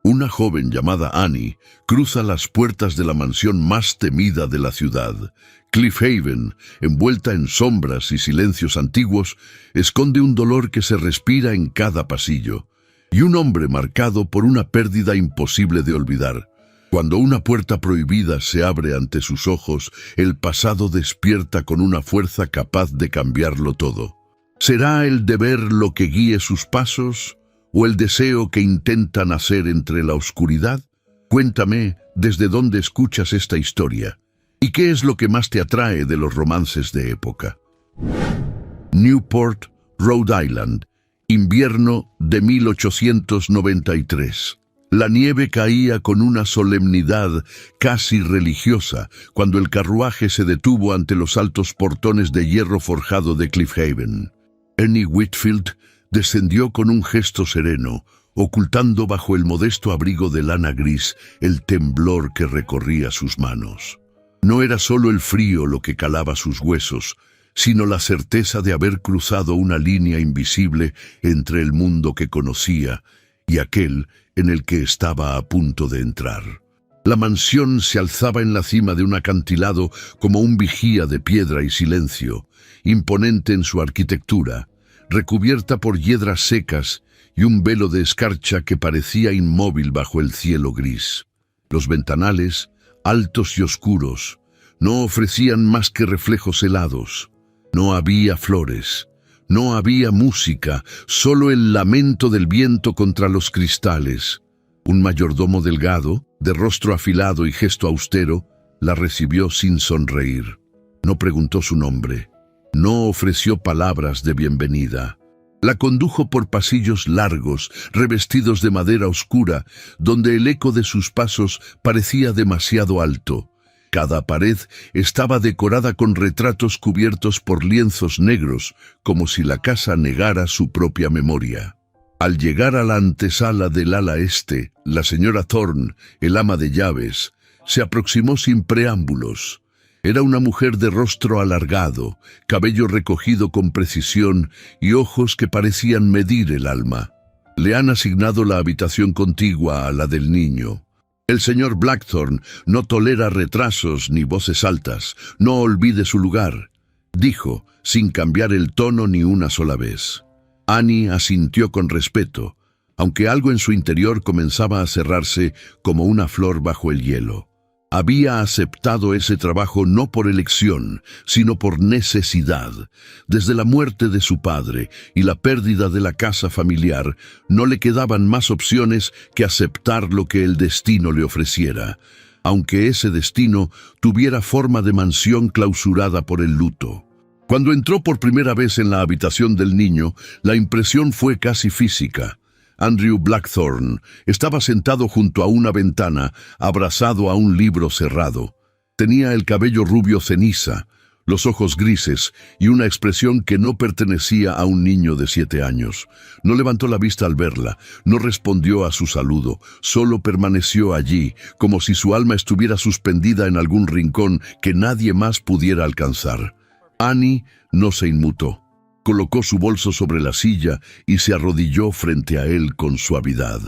Una joven llamada Annie cruza las puertas de la mansión más temida de la ciudad. Cliffhaven, envuelta en sombras y silencios antiguos, esconde un dolor que se respira en cada pasillo, y un hombre marcado por una pérdida imposible de olvidar. Cuando una puerta prohibida se abre ante sus ojos, el pasado despierta con una fuerza capaz de cambiarlo todo. ¿Será el deber lo que guíe sus pasos, o el deseo que intenta nacer entre la oscuridad? Cuéntame desde dónde escuchas esta historia, y qué es lo que más te atrae de los romances de época. Newport, Rhode Island, invierno de 1893. La nieve caía con una solemnidad casi religiosa cuando el carruaje se detuvo ante los altos portones de hierro forjado de Cliffhaven. Annie Whitfield descendió con un gesto sereno, ocultando bajo el modesto abrigo de lana gris el temblor que recorría sus manos. No era solo el frío lo que calaba sus huesos, sino la certeza de haber cruzado una línea invisible entre el mundo que conocía y aquel en el que estaba a punto de entrar. La mansión se alzaba en la cima de un acantilado como un vigía de piedra y silencio, imponente en su arquitectura, recubierta por hiedras secas y un velo de escarcha que parecía inmóvil bajo el cielo gris. Los ventanales, altos y oscuros, no ofrecían más que reflejos helados. No había flores, no había música, solo el lamento del viento contra los cristales. Un mayordomo delgado, de rostro afilado y gesto austero, la recibió sin sonreír. No preguntó su nombre, no ofreció palabras de bienvenida. La condujo por pasillos largos, revestidos de madera oscura, donde el eco de sus pasos parecía demasiado alto. Cada pared estaba decorada con retratos cubiertos por lienzos negros, como si la casa negara su propia memoria. Al llegar a la antesala del ala este, la señora Thorne, el ama de llaves, se aproximó sin preámbulos. Era una mujer de rostro alargado, cabello recogido con precisión y ojos que parecían medir el alma. Le han asignado la habitación contigua a la del niño. El señor Blackthorne no tolera retrasos ni voces altas. No olvide su lugar, dijo, sin cambiar el tono ni una sola vez. Annie asintió con respeto, aunque algo en su interior comenzaba a cerrarse como una flor bajo el hielo. Había aceptado ese trabajo no por elección, sino por necesidad. Desde la muerte de su padre y la pérdida de la casa familiar, no le quedaban más opciones que aceptar lo que el destino le ofreciera, aunque ese destino tuviera forma de mansión clausurada por el luto. Cuando entró por primera vez en la habitación del niño, la impresión fue casi física. Andrew Blackthorne estaba sentado junto a una ventana, abrazado a un libro cerrado. Tenía el cabello rubio ceniza, los ojos grises y una expresión que no pertenecía a un niño de 7 años. No levantó la vista al verla, no respondió a su saludo, solo permaneció allí, como si su alma estuviera suspendida en algún rincón que nadie más pudiera alcanzar. Annie no se inmutó. Colocó su bolso sobre la silla y se arrodilló frente a él con suavidad.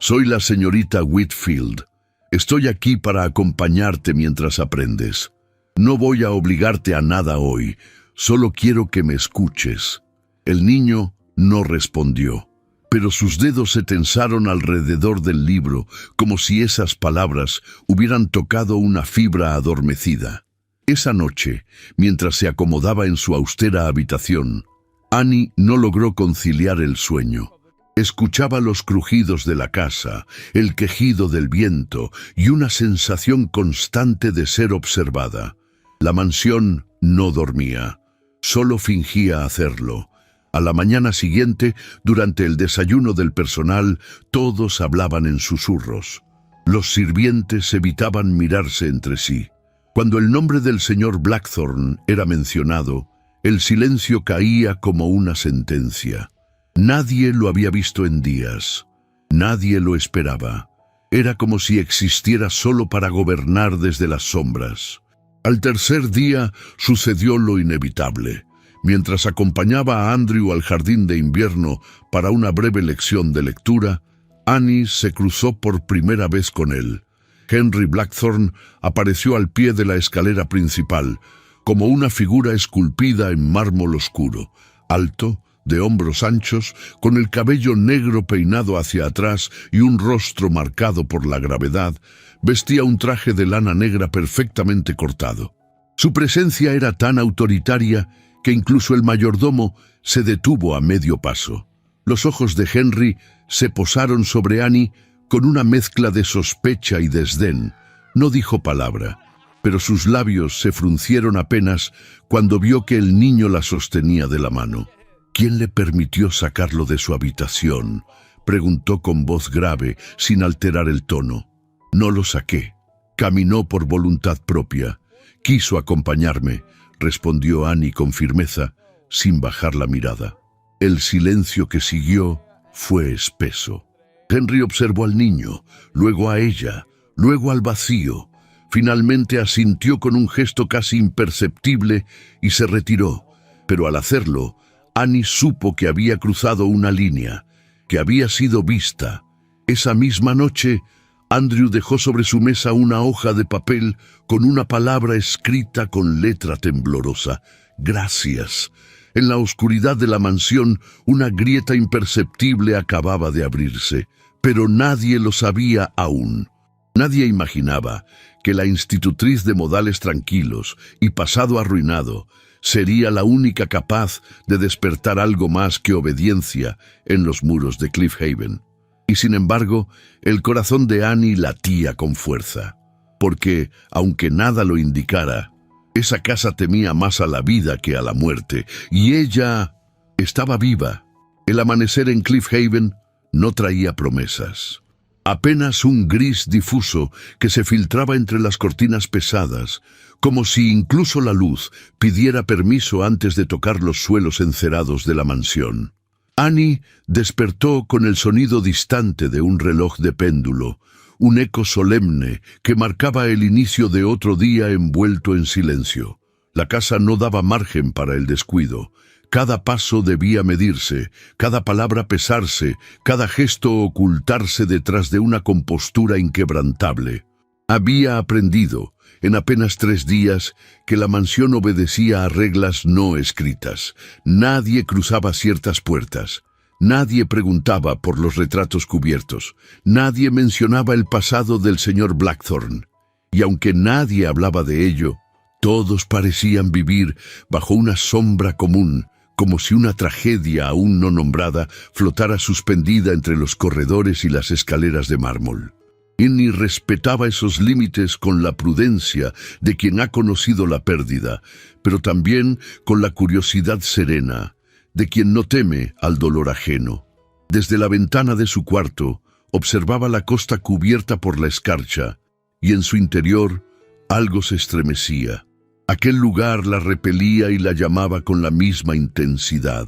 «Soy la señorita Whitfield. Estoy aquí para acompañarte mientras aprendes. No voy a obligarte a nada hoy, solo quiero que me escuches». El niño no respondió, pero sus dedos se tensaron alrededor del libro, como si esas palabras hubieran tocado una fibra adormecida. Esa noche, mientras se acomodaba en su austera habitación, Annie no logró conciliar el sueño. Escuchaba los crujidos de la casa, el quejido del viento y una sensación constante de ser observada. La mansión no dormía, solo fingía hacerlo. A la mañana siguiente, durante el desayuno del personal, todos hablaban en susurros. Los sirvientes evitaban mirarse entre sí. Cuando el nombre del señor Blackthorne era mencionado, el silencio caía como una sentencia. Nadie lo había visto en días. Nadie lo esperaba. Era como si existiera solo para gobernar desde las sombras. Al tercer día sucedió lo inevitable. Mientras acompañaba a Andrew al jardín de invierno para una breve lección de lectura, Annie se cruzó por primera vez con él. Henry Blackthorne apareció al pie de la escalera principal, como una figura esculpida en mármol oscuro, alto, de hombros anchos, con el cabello negro peinado hacia atrás y un rostro marcado por la gravedad. Vestía un traje de lana negra perfectamente cortado. Su presencia era tan autoritaria que incluso el mayordomo se detuvo a medio paso. Los ojos de Henry se posaron sobre Annie con una mezcla de sospecha y desdén. No dijo palabra, pero sus labios se fruncieron apenas cuando vio que el niño la sostenía de la mano. «¿Quién le permitió sacarlo de su habitación?», preguntó con voz grave, sin alterar el tono. «No lo saqué. Caminó por voluntad propia. Quiso acompañarme», respondió Annie con firmeza, sin bajar la mirada. El silencio que siguió fue espeso. Henry observó al niño, luego a ella, luego al vacío. Finalmente asintió con un gesto casi imperceptible y se retiró. Pero al hacerlo, Annie supo que había cruzado una línea, que había sido vista. Esa misma noche, Andrew dejó sobre su mesa una hoja de papel con una palabra escrita con letra temblorosa: «Gracias». En la oscuridad de la mansión, una grieta imperceptible acababa de abrirse, pero nadie lo sabía aún. Nadie imaginaba que la institutriz de modales tranquilos y pasado arruinado sería la única capaz de despertar algo más que obediencia en los muros de Cliff Haven. Y sin embargo, el corazón de Annie latía con fuerza, porque, aunque nada lo indicara, esa casa temía más a la vida que a la muerte, y ella estaba viva. El amanecer en Cliff Haven no traía promesas. Apenas un gris difuso que se filtraba entre las cortinas pesadas, como si incluso la luz pidiera permiso antes de tocar los suelos encerados de la mansión. Annie despertó con el sonido distante de un reloj de péndulo, un eco solemne que marcaba el inicio de otro día envuelto en silencio. La casa no daba margen para el descuido. Cada paso debía medirse, cada palabra pesarse, cada gesto ocultarse detrás de una compostura inquebrantable. Había aprendido, en apenas 3 días, que la mansión obedecía a reglas no escritas. Nadie cruzaba ciertas puertas. Nadie preguntaba por los retratos cubiertos. Nadie mencionaba el pasado del señor Blackthorne. Y aunque nadie hablaba de ello, todos parecían vivir bajo una sombra común, como si una tragedia aún no nombrada flotara suspendida entre los corredores y las escaleras de mármol. Annie respetaba esos límites con la prudencia de quien ha conocido la pérdida, pero también con la curiosidad serena de quien no teme al dolor ajeno. Desde la ventana de su cuarto observaba la costa cubierta por la escarcha, y en su interior algo se estremecía. Aquel lugar la repelía y la llamaba con la misma intensidad.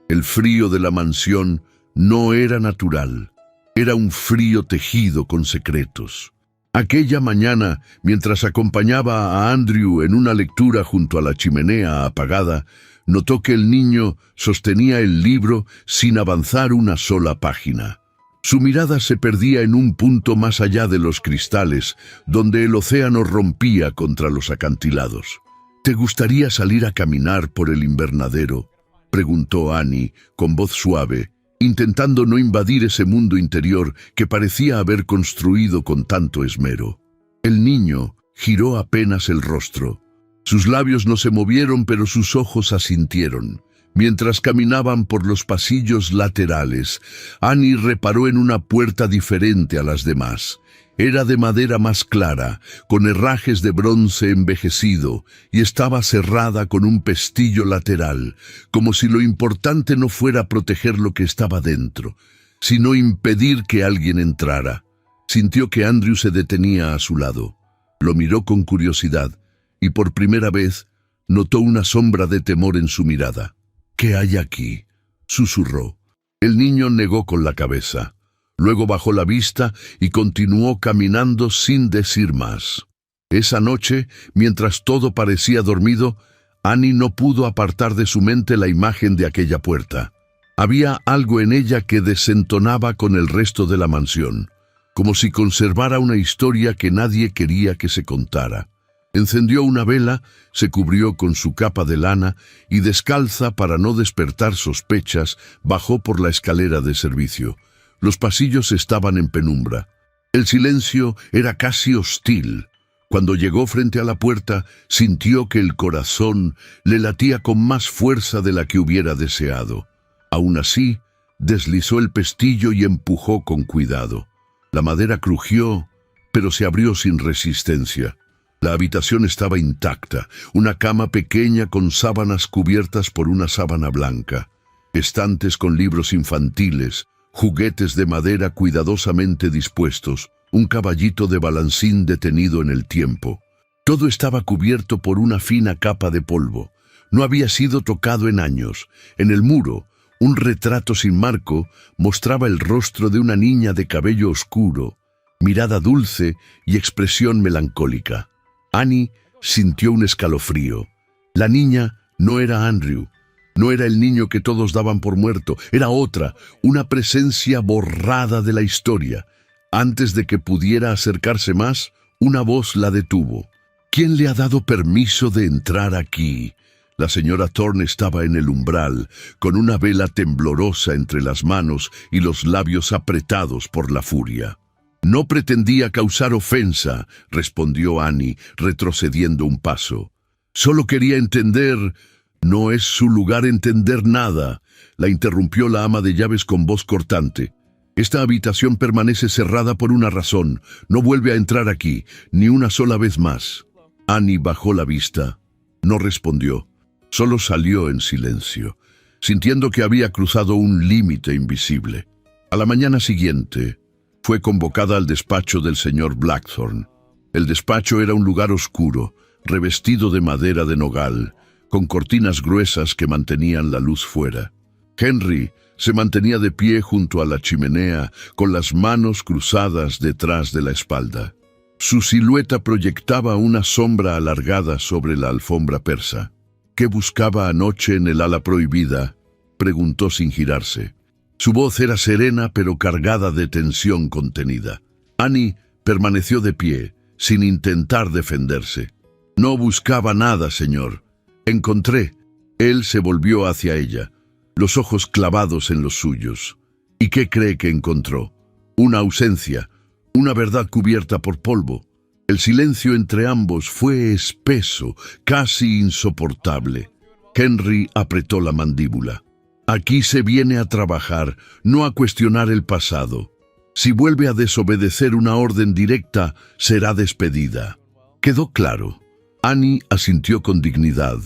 El frío de la mansión no era natural, era un frío tejido con secretos. Aquella mañana, mientras acompañaba a Andrew en una lectura junto a la chimenea apagada, notó que el niño sostenía el libro sin avanzar una sola página. Su mirada se perdía en un punto más allá de los cristales, donde el océano rompía contra los acantilados. «¿Te gustaría salir a caminar por el invernadero?», preguntó Annie con voz suave, intentando no invadir ese mundo interior que parecía haber construido con tanto esmero. El niño giró apenas el rostro. Sus labios no se movieron, pero sus ojos asintieron. Mientras caminaban por los pasillos laterales, Annie reparó en una puerta diferente a las demás. Era de madera más clara, con herrajes de bronce envejecido, y estaba cerrada con un pestillo lateral, como si lo importante no fuera proteger lo que estaba dentro, sino impedir que alguien entrara. Sintió que Andrew se detenía a su lado. Lo miró con curiosidad, y por primera vez notó una sombra de temor en su mirada. «¿Qué hay aquí?», susurró. El niño negó con la cabeza. Luego bajó la vista y continuó caminando sin decir más. Esa noche, mientras todo parecía dormido, Annie no pudo apartar de su mente la imagen de aquella puerta. Había algo en ella que desentonaba con el resto de la mansión, como si conservara una historia que nadie quería que se contara. Encendió una vela, se cubrió con su capa de lana y, descalza para no despertar sospechas, bajó por la escalera de servicio. Los pasillos estaban en penumbra. El silencio era casi hostil. Cuando llegó frente a la puerta, sintió que el corazón le latía con más fuerza de la que hubiera deseado. Aún así, deslizó el pestillo y empujó con cuidado. La madera crujió, pero se abrió sin resistencia. La habitación estaba intacta, una cama pequeña con sábanas cubiertas por una sábana blanca, estantes con libros infantiles, juguetes de madera cuidadosamente dispuestos, un caballito de balancín detenido en el tiempo. Todo estaba cubierto por una fina capa de polvo. No había sido tocado en años. En el muro, un retrato sin marco mostraba el rostro de una niña de cabello oscuro, mirada dulce y expresión melancólica. Annie sintió un escalofrío. La niña no era Andrew, no era el niño que todos daban por muerto, era otra, una presencia borrada de la historia. Antes de que pudiera acercarse más, una voz la detuvo. ¿Quién le ha dado permiso de entrar aquí? La señora Thorne estaba en el umbral, con una vela temblorosa entre las manos y los labios apretados por la furia. «No pretendía causar ofensa», respondió Annie, retrocediendo un paso. «Solo quería entender». «No es su lugar entender nada», la interrumpió la ama de llaves con voz cortante. «Esta habitación permanece cerrada por una razón. No vuelve a entrar aquí, ni una sola vez más». Annie bajó la vista. No respondió. Solo salió en silencio, sintiendo que había cruzado un límite invisible. A la mañana siguiente, fue convocada al despacho del señor Blackthorne. El despacho era un lugar oscuro, revestido de madera de nogal, con cortinas gruesas que mantenían la luz fuera. Henry se mantenía de pie junto a la chimenea, con las manos cruzadas detrás de la espalda. Su silueta proyectaba una sombra alargada sobre la alfombra persa. «¿Qué buscaba anoche en el ala prohibida?», preguntó sin girarse. Su voz era serena pero cargada de tensión contenida. Annie permaneció de pie, sin intentar defenderse. «No buscaba nada, señor. Encontré». Él se volvió hacia ella, los ojos clavados en los suyos. «¿Y qué cree que encontró? Una ausencia, una verdad cubierta por polvo». El silencio entre ambos fue espeso, casi insoportable. Henry apretó la mandíbula. «Aquí se viene a trabajar, no a cuestionar el pasado. Si vuelve a desobedecer una orden directa, será despedida». «Quedó claro». Annie asintió con dignidad.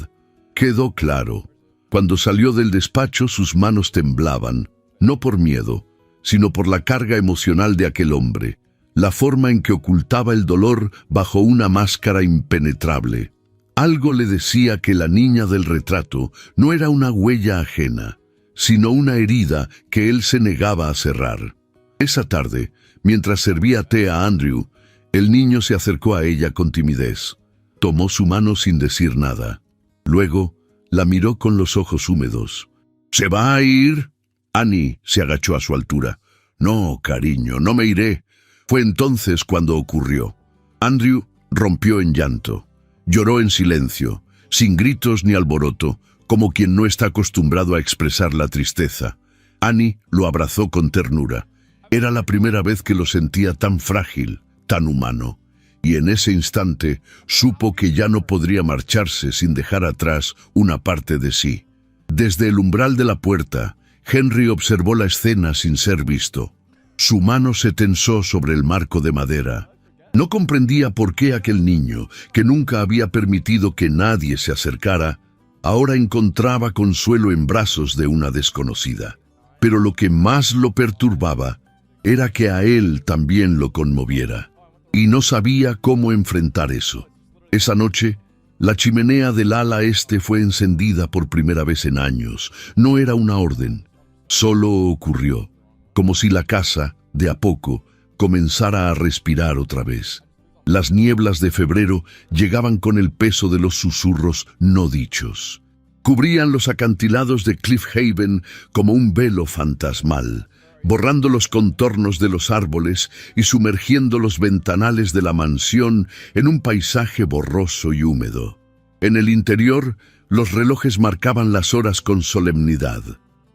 «Quedó claro». Cuando salió del despacho, sus manos temblaban, no por miedo, sino por la carga emocional de aquel hombre, la forma en que ocultaba el dolor bajo una máscara impenetrable. Algo le decía que la niña del retrato no era una huella ajena, sino una herida que él se negaba a cerrar. Esa tarde, mientras servía té a Andrew, el niño se acercó a ella con timidez. Tomó su mano sin decir nada. Luego, la miró con los ojos húmedos. «¿Se va a ir?» Annie se agachó a su altura. «No, cariño, no me iré». Fue entonces cuando ocurrió. Andrew rompió en llanto. Lloró en silencio, sin gritos ni alboroto, como quien no está acostumbrado a expresar la tristeza. Annie lo abrazó con ternura. Era la primera vez que lo sentía tan frágil, tan humano. Y en ese instante supo que ya no podría marcharse sin dejar atrás una parte de sí. Desde el umbral de la puerta, Henry observó la escena sin ser visto. Su mano se tensó sobre el marco de madera. No comprendía por qué aquel niño, que nunca había permitido que nadie se acercara, ahora encontraba consuelo en brazos de una desconocida. Pero lo que más lo perturbaba era que a él también lo conmoviera, y no sabía cómo enfrentar eso. Esa noche, la chimenea del ala este fue encendida por primera vez en años. No era una orden, solo ocurrió. Como si la casa, de a poco, comenzara a respirar otra vez. Las nieblas de febrero llegaban con el peso de los susurros no dichos. Cubrían los acantilados de Cliff Haven como un velo fantasmal, borrando los contornos de los árboles y sumergiendo los ventanales de la mansión en un paisaje borroso y húmedo. En el interior, los relojes marcaban las horas con solemnidad.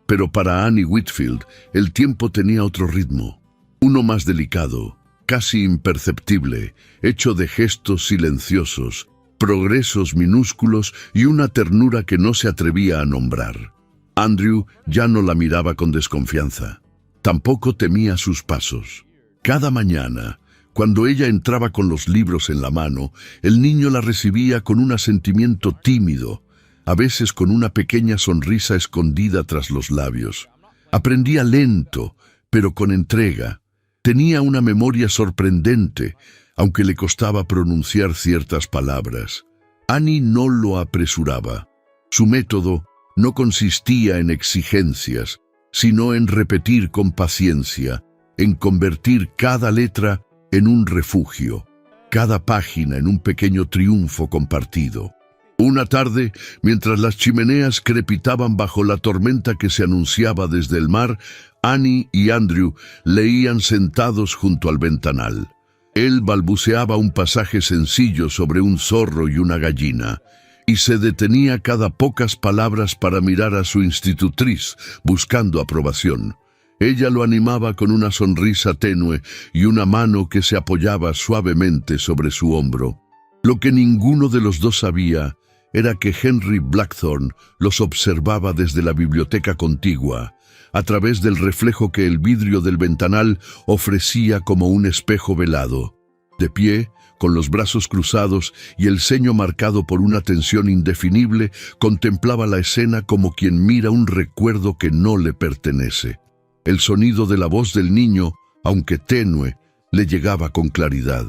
Pero para Annie Whitfield, el tiempo tenía otro ritmo, uno más delicado, casi imperceptible, hecho de gestos silenciosos, progresos minúsculos y una ternura que no se atrevía a nombrar. Andrew ya no la miraba con desconfianza. Tampoco temía sus pasos. Cada mañana, cuando ella entraba con los libros en la mano, el niño la recibía con un asentimiento tímido, a veces con una pequeña sonrisa escondida tras los labios. Aprendía lento, pero con entrega. Tenía una memoria sorprendente, aunque le costaba pronunciar ciertas palabras. Annie no lo apresuraba. Su método no consistía en exigencias, sino en repetir con paciencia, en convertir cada letra en un refugio, cada página en un pequeño triunfo compartido. Una tarde, mientras las chimeneas crepitaban bajo la tormenta que se anunciaba desde el mar, Annie y Andrew leían sentados junto al ventanal. Él balbuceaba un pasaje sencillo sobre un zorro y una gallina, y se detenía cada pocas palabras para mirar a su institutriz, buscando aprobación. Ella lo animaba con una sonrisa tenue y una mano que se apoyaba suavemente sobre su hombro. Lo que ninguno de los dos sabía era que Henry Blackthorne los observaba desde la biblioteca contigua, a través del reflejo que el vidrio del ventanal ofrecía como un espejo velado. De pie, con los brazos cruzados y el ceño marcado por una tensión indefinible, contemplaba la escena como quien mira un recuerdo que no le pertenece. El sonido de la voz del niño, aunque tenue, le llegaba con claridad.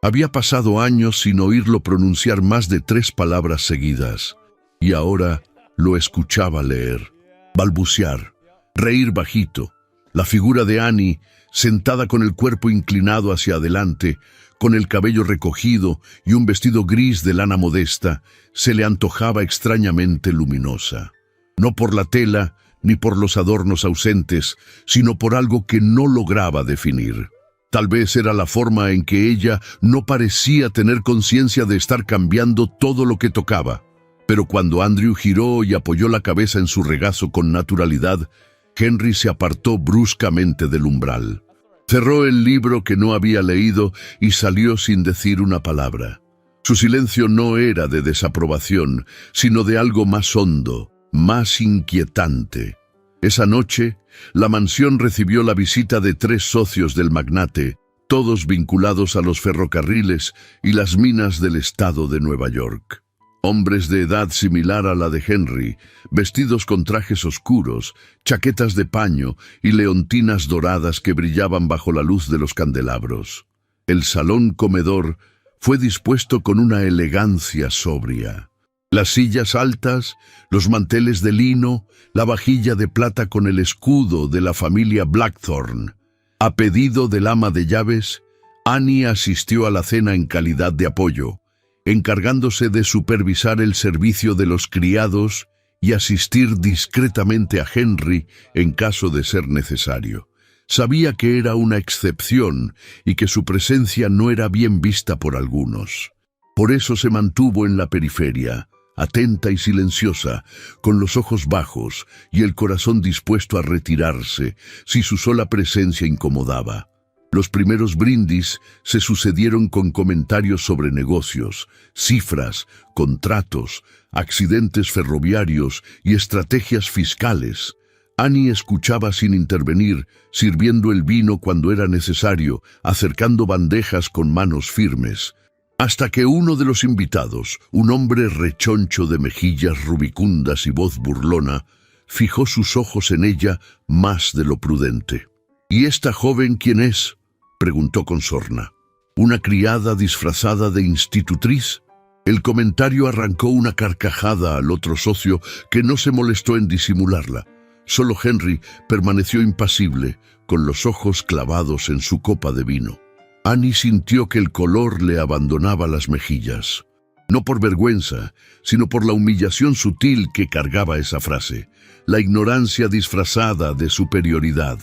Había pasado años sin oírlo pronunciar más de 3 palabras seguidas, y ahora lo escuchaba leer, balbucear, reír bajito. La figura de Annie, sentada con el cuerpo inclinado hacia adelante, con el cabello recogido y un vestido gris de lana modesta, se le antojaba extrañamente luminosa. No por la tela ni por los adornos ausentes, sino por algo que no lograba definir. Tal vez era la forma en que ella no parecía tener conciencia de estar cambiando todo lo que tocaba. Pero cuando Andrew giró y apoyó la cabeza en su regazo con naturalidad, Henry se apartó bruscamente del umbral. Cerró el libro que no había leído y salió sin decir una palabra. Su silencio no era de desaprobación, sino de algo más hondo, más inquietante. Esa noche, la mansión recibió la visita de 3 socios del magnate, todos vinculados a los ferrocarriles y las minas del estado de Nueva York. Hombres de edad similar a la de Henry, vestidos con trajes oscuros, chaquetas de paño y leontinas doradas que brillaban bajo la luz de los candelabros. El salón comedor fue dispuesto con una elegancia sobria. Las sillas altas, los manteles de lino, la vajilla de plata con el escudo de la familia Blackthorne. A pedido del ama de llaves, Annie asistió a la cena en calidad de apoyo, encargándose de supervisar el servicio de los criados y asistir discretamente a Henry en caso de ser necesario. Sabía que era una excepción y que su presencia no era bien vista por algunos. Por eso se mantuvo en la periferia, atenta y silenciosa, con los ojos bajos y el corazón dispuesto a retirarse si su sola presencia incomodaba. Los primeros brindis se sucedieron con comentarios sobre negocios, cifras, contratos, accidentes ferroviarios y estrategias fiscales. Annie escuchaba sin intervenir, sirviendo el vino cuando era necesario, acercando bandejas con manos firmes. Hasta que uno de los invitados, un hombre rechoncho de mejillas rubicundas y voz burlona, fijó sus ojos en ella más de lo prudente. «¿Y esta joven quién es?», preguntó con sorna. «¿Una criada disfrazada de institutriz?». El comentario arrancó una carcajada al otro socio que no se molestó en disimularla. Solo Henry permaneció impasible, con los ojos clavados en su copa de vino. Annie sintió que el color le abandonaba las mejillas. No por vergüenza, sino por la humillación sutil que cargaba esa frase, la ignorancia disfrazada de superioridad,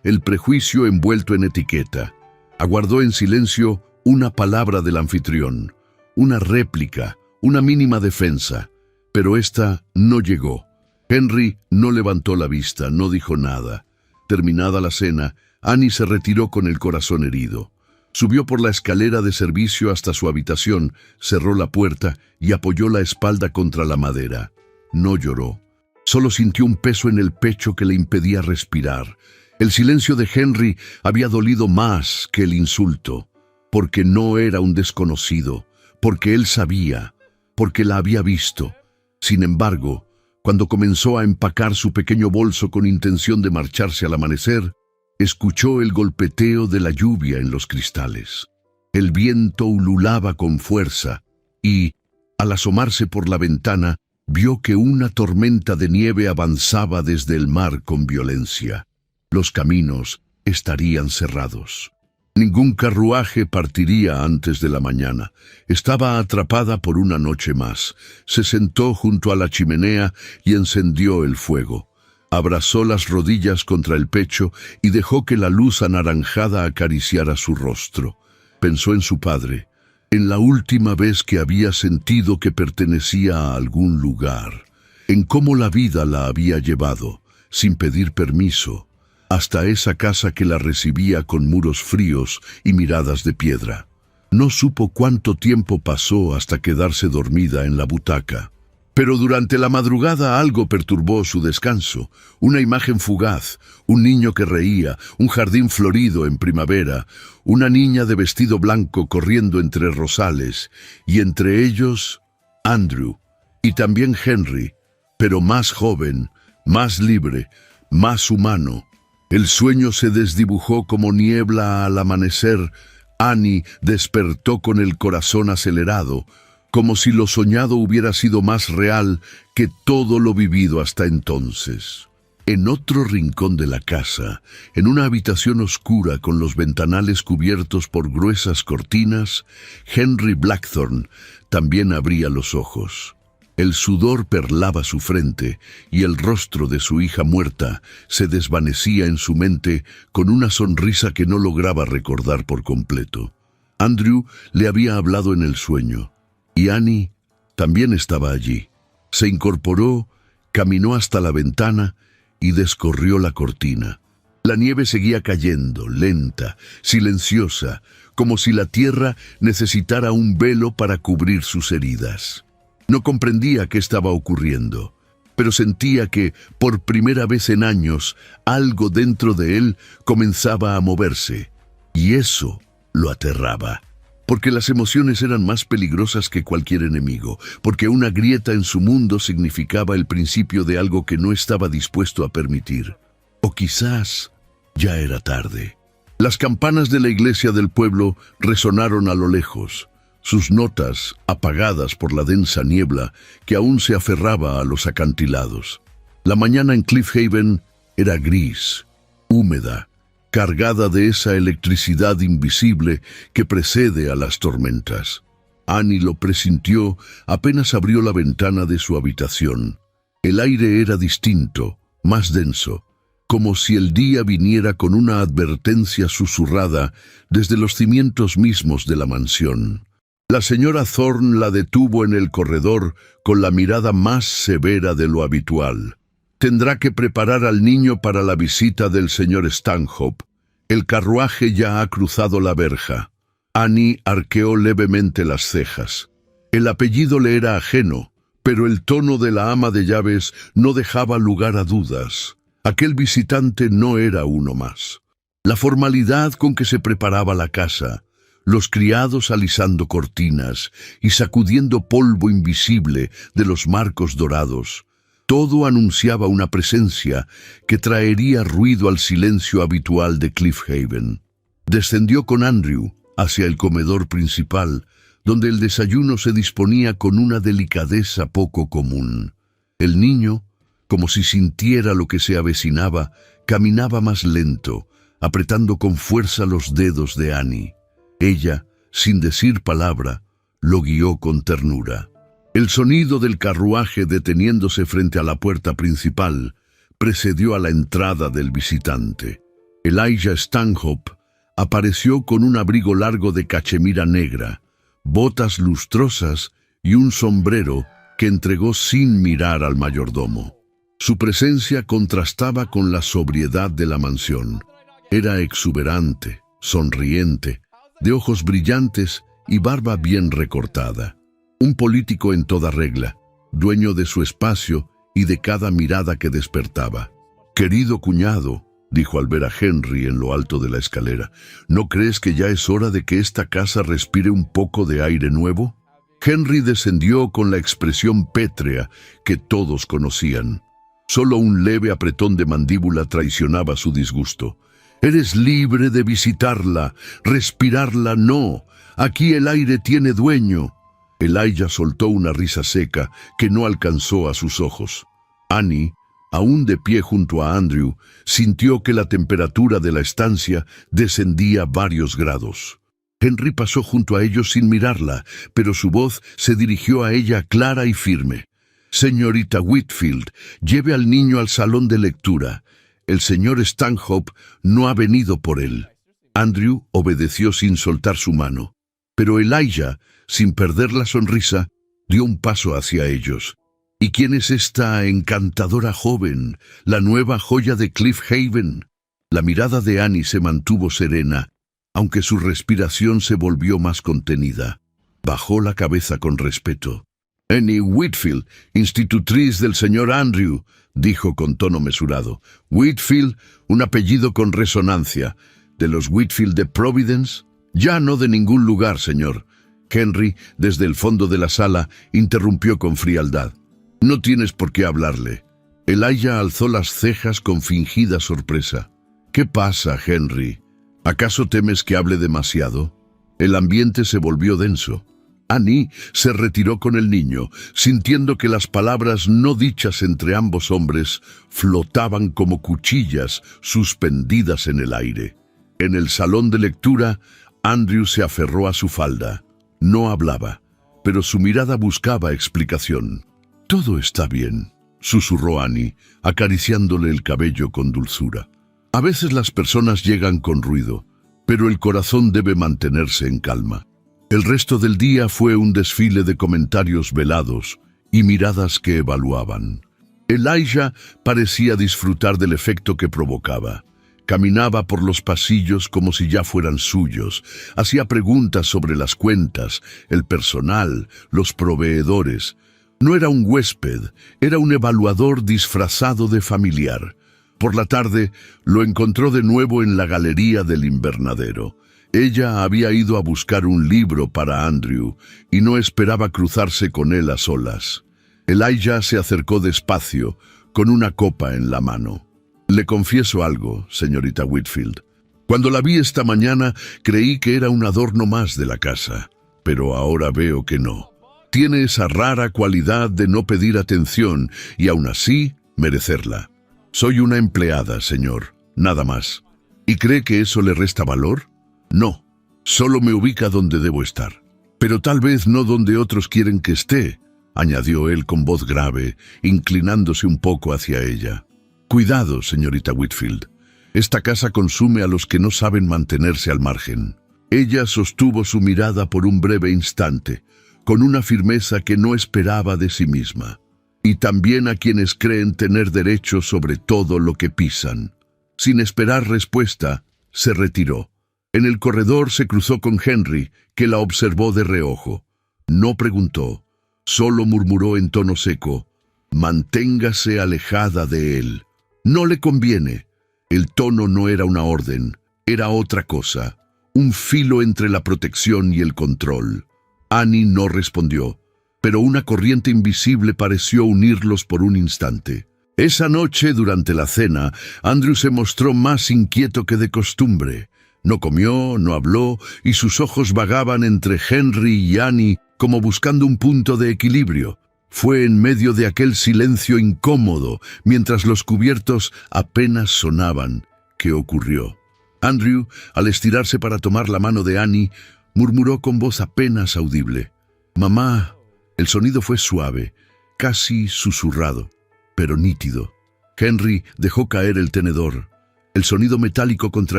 el prejuicio envuelto en etiqueta. Aguardó en silencio una palabra del anfitrión, una réplica, una mínima defensa, pero esta no llegó. Henry no levantó la vista, no dijo nada. Terminada la cena, Annie se retiró con el corazón herido. Subió por la escalera de servicio hasta su habitación, cerró la puerta y apoyó la espalda contra la madera. No lloró. Solo sintió un peso en el pecho que le impedía respirar. El silencio de Henry había dolido más que el insulto, porque no era un desconocido, porque él sabía, porque la había visto. Sin embargo, cuando comenzó a empacar su pequeño bolso con intención de marcharse al amanecer, escuchó el golpeteo de la lluvia en los cristales. El viento ululaba con fuerza y, al asomarse por la ventana, vio que una tormenta de nieve avanzaba desde el mar con violencia. Los caminos estarían cerrados. Ningún carruaje partiría antes de la mañana. Estaba atrapada por una noche más. Se sentó junto a la chimenea y encendió el fuego. Abrazó las rodillas contra el pecho y dejó que la luz anaranjada acariciara su rostro. Pensó en su padre, en la última vez que había sentido que pertenecía a algún lugar, en cómo la vida la había llevado, sin pedir permiso, hasta esa casa que la recibía con muros fríos y miradas de piedra. No supo cuánto tiempo pasó hasta quedarse dormida en la butaca. Pero durante la madrugada algo perturbó su descanso. Una imagen fugaz, un niño que reía, un jardín florido en primavera, una niña de vestido blanco corriendo entre rosales, y entre ellos Andrew, y también Henry, pero más joven, más libre, más humano. El sueño se desdibujó como niebla al amanecer. Annie despertó con el corazón acelerado, como si lo soñado hubiera sido más real que todo lo vivido hasta entonces. En otro rincón de la casa, en una habitación oscura con los ventanales cubiertos por gruesas cortinas, Henry Blackthorne también abría los ojos. El sudor perlaba su frente y el rostro de su hija muerta se desvanecía en su mente con una sonrisa que no lograba recordar por completo. Andrew le había hablado en el sueño. Y Annie también estaba allí. Se incorporó, caminó hasta la ventana y descorrió la cortina. La nieve seguía cayendo, lenta, silenciosa, como si la tierra necesitara un velo para cubrir sus heridas. No comprendía qué estaba ocurriendo, pero sentía que, por primera vez en años, algo dentro de él comenzaba a moverse, y eso lo aterraba. Porque las emociones eran más peligrosas que cualquier enemigo, porque una grieta en su mundo significaba el principio de algo que no estaba dispuesto a permitir. O quizás ya era tarde. Las campanas de la iglesia del pueblo resonaron a lo lejos, sus notas apagadas por la densa niebla que aún se aferraba a los acantilados. La mañana en Cliff Haven era gris, húmeda, cargada de esa electricidad invisible que precede a las tormentas. Annie lo presintió apenas abrió la ventana de su habitación. El aire era distinto, más denso, como si el día viniera con una advertencia susurrada desde los cimientos mismos de la mansión. La señora Thorne la detuvo en el corredor con la mirada más severa de lo habitual. Tendrá que preparar al niño para la visita del señor Stanhope. El carruaje ya ha cruzado la verja. Annie arqueó levemente las cejas. El apellido le era ajeno, pero el tono de la ama de llaves no dejaba lugar a dudas. Aquel visitante no era uno más. La formalidad con que se preparaba la casa, los criados alisando cortinas y sacudiendo polvo invisible de los marcos dorados, todo anunciaba una presencia que traería ruido al silencio habitual de Cliff Haven. Descendió con Andrew hacia el comedor principal, donde el desayuno se disponía con una delicadeza poco común. El niño, como si sintiera lo que se avecinaba, caminaba más lento, apretando con fuerza los dedos de Annie. Ella, sin decir palabra, lo guió con ternura. El sonido del carruaje deteniéndose frente a la puerta principal precedió a la entrada del visitante. Elijah Stanhope apareció con un abrigo largo de cachemira negra, botas lustrosas y un sombrero que entregó sin mirar al mayordomo. Su presencia contrastaba con la sobriedad de la mansión. Era exuberante, sonriente, de ojos brillantes y barba bien recortada. Un político en toda regla, dueño de su espacio y de cada mirada que despertaba. «Querido cuñado», dijo al ver a Henry en lo alto de la escalera, «¿no crees que ya es hora de que esta casa respire un poco de aire nuevo?» Henry descendió con la expresión pétrea que todos conocían. Solo un leve apretón de mandíbula traicionaba su disgusto. «Eres libre de visitarla, respirarla no. Aquí el aire tiene dueño». Elijah soltó una risa seca que no alcanzó a sus ojos. Annie, aún de pie junto a Andrew, sintió que la temperatura de la estancia descendía varios grados. Henry pasó junto a ellos sin mirarla, pero su voz se dirigió a ella clara y firme. «Señorita Whitfield, lleve al niño al salón de lectura. El señor Stanhope no ha venido por él». Andrew obedeció sin soltar su mano, pero Elijah, sin perder la sonrisa, dio un paso hacia ellos. «¿Y quién es esta encantadora joven, la nueva joya de Cliff Haven?» La mirada de Annie se mantuvo serena, aunque su respiración se volvió más contenida. Bajó la cabeza con respeto. «Annie Whitfield, institutriz del señor Andrew», dijo con tono mesurado. «Whitfield, un apellido con resonancia. ¿De los Whitfield de Providence?» «Ya no de ningún lugar, señor». Henry, desde el fondo de la sala, interrumpió con frialdad. «No tienes por qué hablarle». Elijah alzó las cejas con fingida sorpresa. «¿Qué pasa, Henry? ¿Acaso temes que hable demasiado?» El ambiente se volvió denso. Annie se retiró con el niño, sintiendo que las palabras no dichas entre ambos hombres flotaban como cuchillas suspendidas en el aire. En el salón de lectura, Andrew se aferró a su falda. No hablaba, pero su mirada buscaba explicación. «Todo está bien», susurró Annie, acariciándole el cabello con dulzura. «A veces las personas llegan con ruido, pero el corazón debe mantenerse en calma». El resto del día fue un desfile de comentarios velados y miradas que evaluaban. Elijah parecía disfrutar del efecto que provocaba. Caminaba por los pasillos como si ya fueran suyos, hacía preguntas sobre las cuentas, el personal, los proveedores. No era un huésped, era un evaluador disfrazado de familiar. Por la tarde lo encontró de nuevo en la galería del invernadero. Ella había ido a buscar un libro para Andrew y no esperaba cruzarse con él a solas. Elijah se acercó despacio, con una copa en la mano. «Le confieso algo, señorita Whitfield. Cuando la vi esta mañana creí que era un adorno más de la casa, pero ahora veo que no. Tiene esa rara cualidad de no pedir atención y aún así merecerla. Soy una empleada, señor, nada más. ¿Y cree que eso le resta valor? No, solo me ubica donde debo estar. Pero tal vez no donde otros quieren que esté», añadió él con voz grave, inclinándose un poco hacia ella. «Cuidado, señorita Whitfield. Esta casa consume a los que no saben mantenerse al margen». Ella sostuvo su mirada por un breve instante, con una firmeza que no esperaba de sí misma. «Y también a quienes creen tener derecho sobre todo lo que pisan». Sin esperar respuesta, se retiró. En el corredor se cruzó con Henry, que la observó de reojo. No preguntó, solo murmuró en tono seco: «Manténgase alejada de él. No le conviene». El tono no era una orden, era otra cosa, un filo entre la protección y el control. Annie no respondió, pero una corriente invisible pareció unirlos por un instante. Esa noche, durante la cena, Andrew se mostró más inquieto que de costumbre. No comió, no habló, y sus ojos vagaban entre Henry y Annie como buscando un punto de equilibrio. Fue en medio de aquel silencio incómodo, mientras los cubiertos apenas sonaban, que ocurrió. Andrew, al estirarse para tomar la mano de Annie, murmuró con voz apenas audible: «Mamá». El sonido fue suave, casi susurrado, pero nítido. Henry dejó caer el tenedor. El sonido metálico contra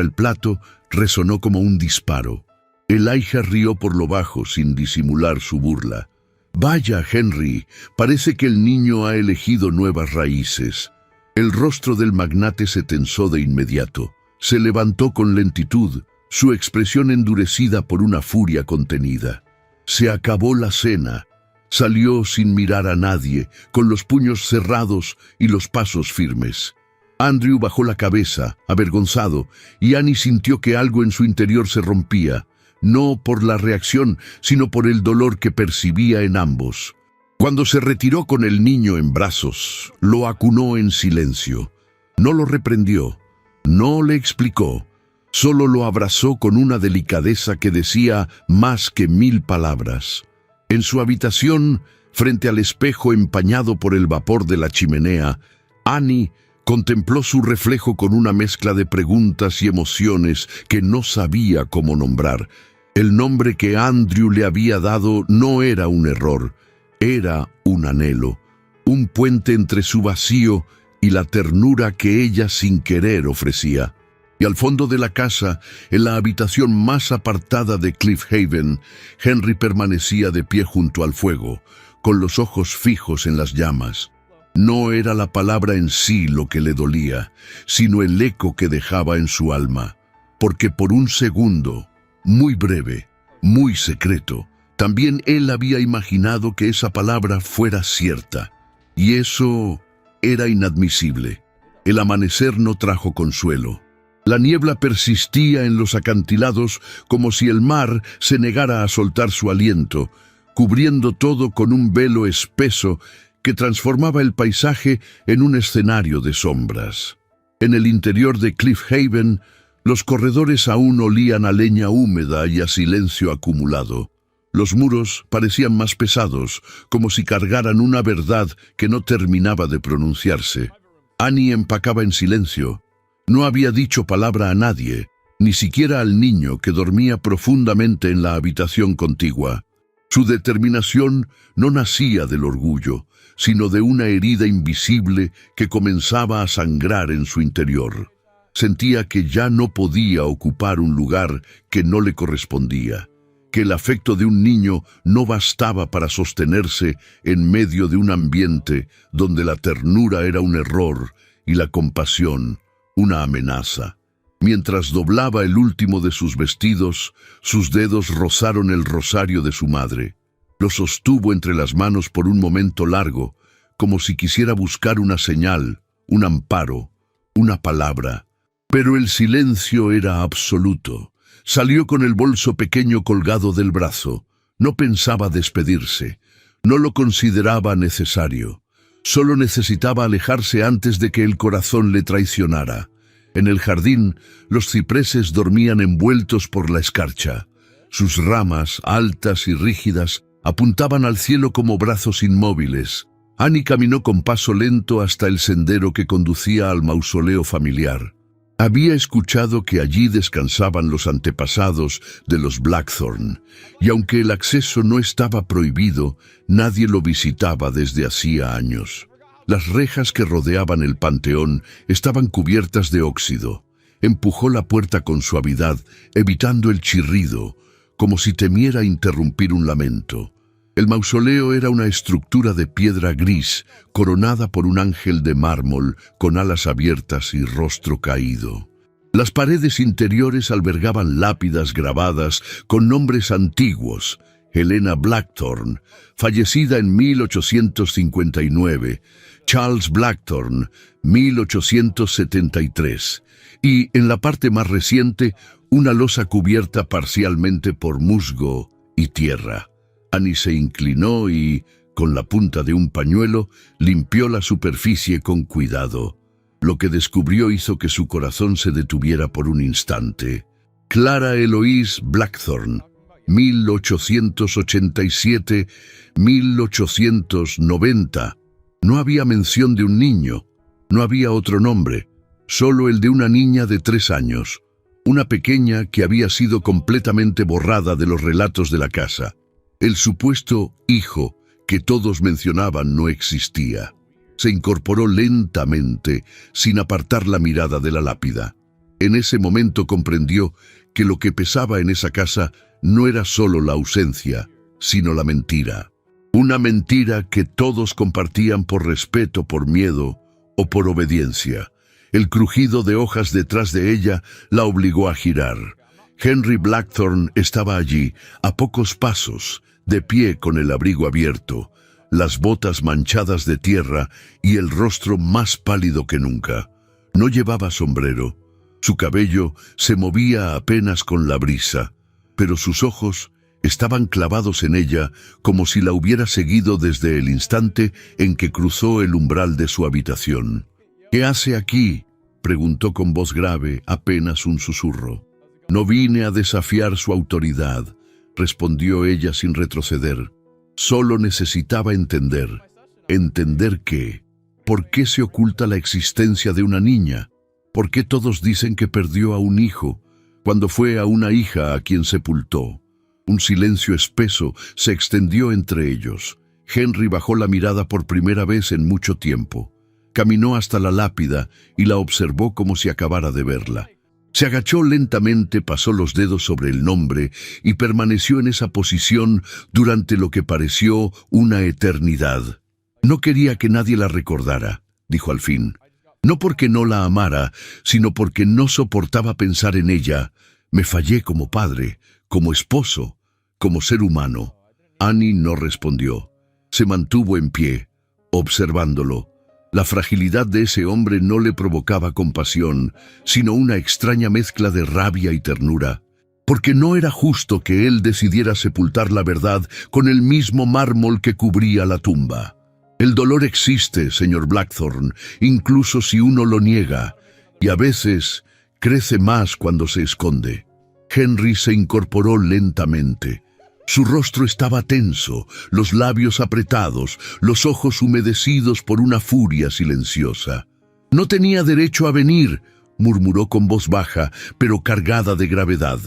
el plato resonó como un disparo. Elijah rió por lo bajo sin disimular su burla. «Vaya, Henry, parece que el niño ha elegido nuevas raíces». El rostro del magnate se tensó de inmediato. Se levantó con lentitud, su expresión endurecida por una furia contenida. Se acabó la cena. Salió sin mirar a nadie, con los puños cerrados y los pasos firmes. Andrew bajó la cabeza, avergonzado, y Annie sintió que algo en su interior se rompía, no por la reacción, sino por el dolor que percibía en ambos. Cuando se retiró con el niño en brazos, lo acunó en silencio. No lo reprendió, no le explicó, solo lo abrazó con una delicadeza que decía más que 1000 palabras. En su habitación, frente al espejo empañado por el vapor de la chimenea, Annie contempló su reflejo con una mezcla de preguntas y emociones que no sabía cómo nombrar. El nombre que Andrew le había dado no era un error, era un anhelo, un puente entre su vacío y la ternura que ella sin querer ofrecía. Y al fondo de la casa, en la habitación más apartada de Cliff Haven, Henry permanecía de pie junto al fuego, con los ojos fijos en las llamas. No era la palabra en sí lo que le dolía, sino el eco que dejaba en su alma, porque por un segundo, muy breve, muy secreto, también él había imaginado que esa palabra fuera cierta, y eso era inadmisible. El amanecer no trajo consuelo. La niebla persistía en los acantilados como si el mar se negara a soltar su aliento, cubriendo todo con un velo espeso que transformaba el paisaje en un escenario de sombras. En el interior de Cliff Haven, los corredores aún olían a leña húmeda y a silencio acumulado. Los muros parecían más pesados, como si cargaran una verdad que no terminaba de pronunciarse. Annie empacaba en silencio. No había dicho palabra a nadie, ni siquiera al niño que dormía profundamente en la habitación contigua. Su determinación no nacía del orgullo, sino de una herida invisible que comenzaba a sangrar en su interior. Sentía que ya no podía ocupar un lugar que no le correspondía, que el afecto de un niño no bastaba para sostenerse en medio de un ambiente donde la ternura era un error y la compasión una amenaza. Mientras doblaba el último de sus vestidos, sus dedos rozaron el rosario de su madre. Lo sostuvo entre las manos por un momento largo, como si quisiera buscar una señal, un amparo, una palabra. Pero el silencio era absoluto. Salió con el bolso pequeño colgado del brazo. No pensaba despedirse. No lo consideraba necesario. Solo necesitaba alejarse antes de que el corazón le traicionara. En el jardín, los cipreses dormían envueltos por la escarcha. Sus ramas, altas y rígidas, apuntaban al cielo como brazos inmóviles. Annie caminó con paso lento hasta el sendero que conducía al mausoleo familiar. Había escuchado que allí descansaban los antepasados de los Blackthorn, y aunque el acceso no estaba prohibido, nadie lo visitaba desde hacía años. Las rejas que rodeaban el panteón estaban cubiertas de óxido. Empujó la puerta con suavidad, evitando el chirrido, como si temiera interrumpir un lamento. El mausoleo era una estructura de piedra gris, coronada por un ángel de mármol, con alas abiertas y rostro caído. Las paredes interiores albergaban lápidas grabadas con nombres antiguos. Helena Blackthorn, fallecida en 1859, Charles Blackthorn, 1873, y, en la parte más reciente, una losa cubierta parcialmente por musgo y tierra. Annie se inclinó y, con la punta de un pañuelo, limpió la superficie con cuidado. Lo que descubrió hizo que su corazón se detuviera por un instante. Clara Eloise Blackthorn, 1887-1890. No había mención de un niño, no había otro nombre, solo el de una niña de 3 años, una pequeña que había sido completamente borrada de los relatos de la casa. El supuesto hijo que todos mencionaban no existía. Se incorporó lentamente, sin apartar la mirada de la lápida. En ese momento comprendió que lo que pesaba en esa casa no era solo la ausencia, sino la mentira. Una mentira que todos compartían por respeto, por miedo o por obediencia. El crujido de hojas detrás de ella la obligó a girar. Henry Blackthorne estaba allí, a pocos pasos, de pie con el abrigo abierto, las botas manchadas de tierra y el rostro más pálido que nunca. No llevaba sombrero. Su cabello se movía apenas con la brisa, pero sus ojos estaban clavados en ella como si la hubiera seguido desde el instante en que cruzó el umbral de su habitación. «¿Qué hace aquí?», preguntó con voz grave, apenas un susurro. «No vine a desafiar su autoridad», respondió ella sin retroceder. Solo necesitaba entender. ¿Entender qué? ¿Por qué se oculta la existencia de una niña? ¿Por qué todos dicen que perdió a un hijo, cuando fue a una hija a quien sepultó? Un silencio espeso se extendió entre ellos. Henry bajó la mirada por primera vez en mucho tiempo. Caminó hasta la lápida y la observó como si acabara de verla. Se agachó lentamente, pasó los dedos sobre el nombre y permaneció en esa posición durante lo que pareció una eternidad. «No quería que nadie la recordara», dijo al fin. «No porque no la amara, sino porque no soportaba pensar en ella. Me fallé como padre, como esposo, como ser humano». Annie no respondió. Se mantuvo en pie, observándolo. La fragilidad de ese hombre no le provocaba compasión, sino una extraña mezcla de rabia y ternura. Porque no era justo que él decidiera sepultar la verdad con el mismo mármol que cubría la tumba. El dolor existe, señor Blackthorne, incluso si uno lo niega, y a veces crece más cuando se esconde. Henry se incorporó lentamente. Su rostro estaba tenso, los labios apretados, los ojos humedecidos por una furia silenciosa. «No tenía derecho a venir», murmuró con voz baja, pero cargada de gravedad.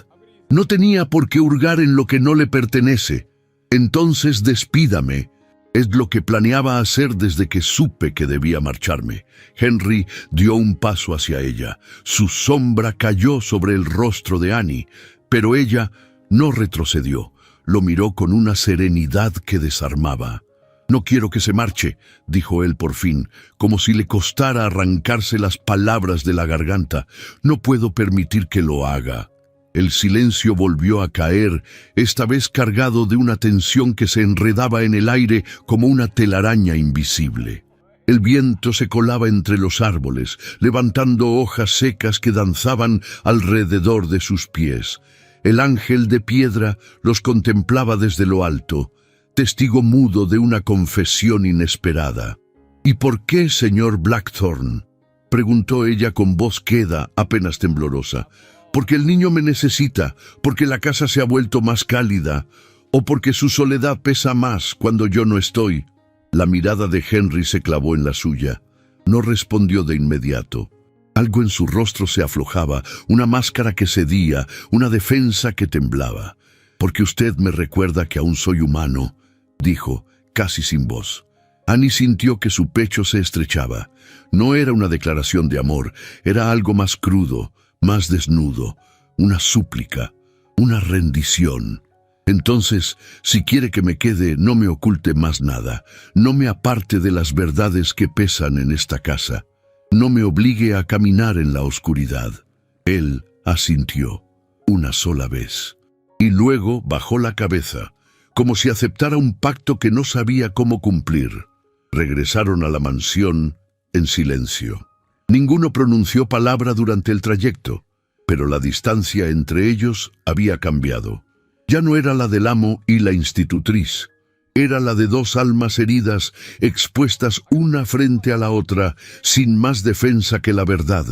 «No tenía por qué hurgar en lo que no le pertenece. Entonces despídame». Es lo que planeaba hacer desde que supe que debía marcharme. Henry dio un paso hacia ella. Su sombra cayó sobre el rostro de Annie, pero ella no retrocedió. Lo miró con una serenidad que desarmaba. «No quiero que se marche», dijo él por fin, como si le costara arrancarse las palabras de la garganta. «No puedo permitir que lo haga». El silencio volvió a caer, esta vez cargado de una tensión que se enredaba en el aire como una telaraña invisible. El viento se colaba entre los árboles, levantando hojas secas que danzaban alrededor de sus pies. El ángel de piedra los contemplaba desde lo alto, testigo mudo de una confesión inesperada. «¿Y por qué, señor Blackthorne?», preguntó ella con voz queda, apenas temblorosa. «¿Porque el niño me necesita? ¿Porque la casa se ha vuelto más cálida? ¿O porque su soledad pesa más cuando yo no estoy?» La mirada de Henry se clavó en la suya. No respondió de inmediato. Algo en su rostro se aflojaba, una máscara que cedía, una defensa que temblaba. «Porque usted me recuerda que aún soy humano», dijo, casi sin voz. Annie sintió que su pecho se estrechaba. No era una declaración de amor, era algo más crudo, más desnudo, una súplica, una rendición. «Entonces, si quiere que me quede, no me oculte más nada, no me aparte de las verdades que pesan en esta casa, no me obligue a caminar en la oscuridad». Él asintió, una sola vez, y luego bajó la cabeza, como si aceptara un pacto que no sabía cómo cumplir. Regresaron a la mansión en silencio. Ninguno pronunció palabra durante el trayecto, pero la distancia entre ellos había cambiado. Ya no era la del amo y la institutriz, era la de dos almas heridas expuestas una frente a la otra, sin más defensa que la verdad.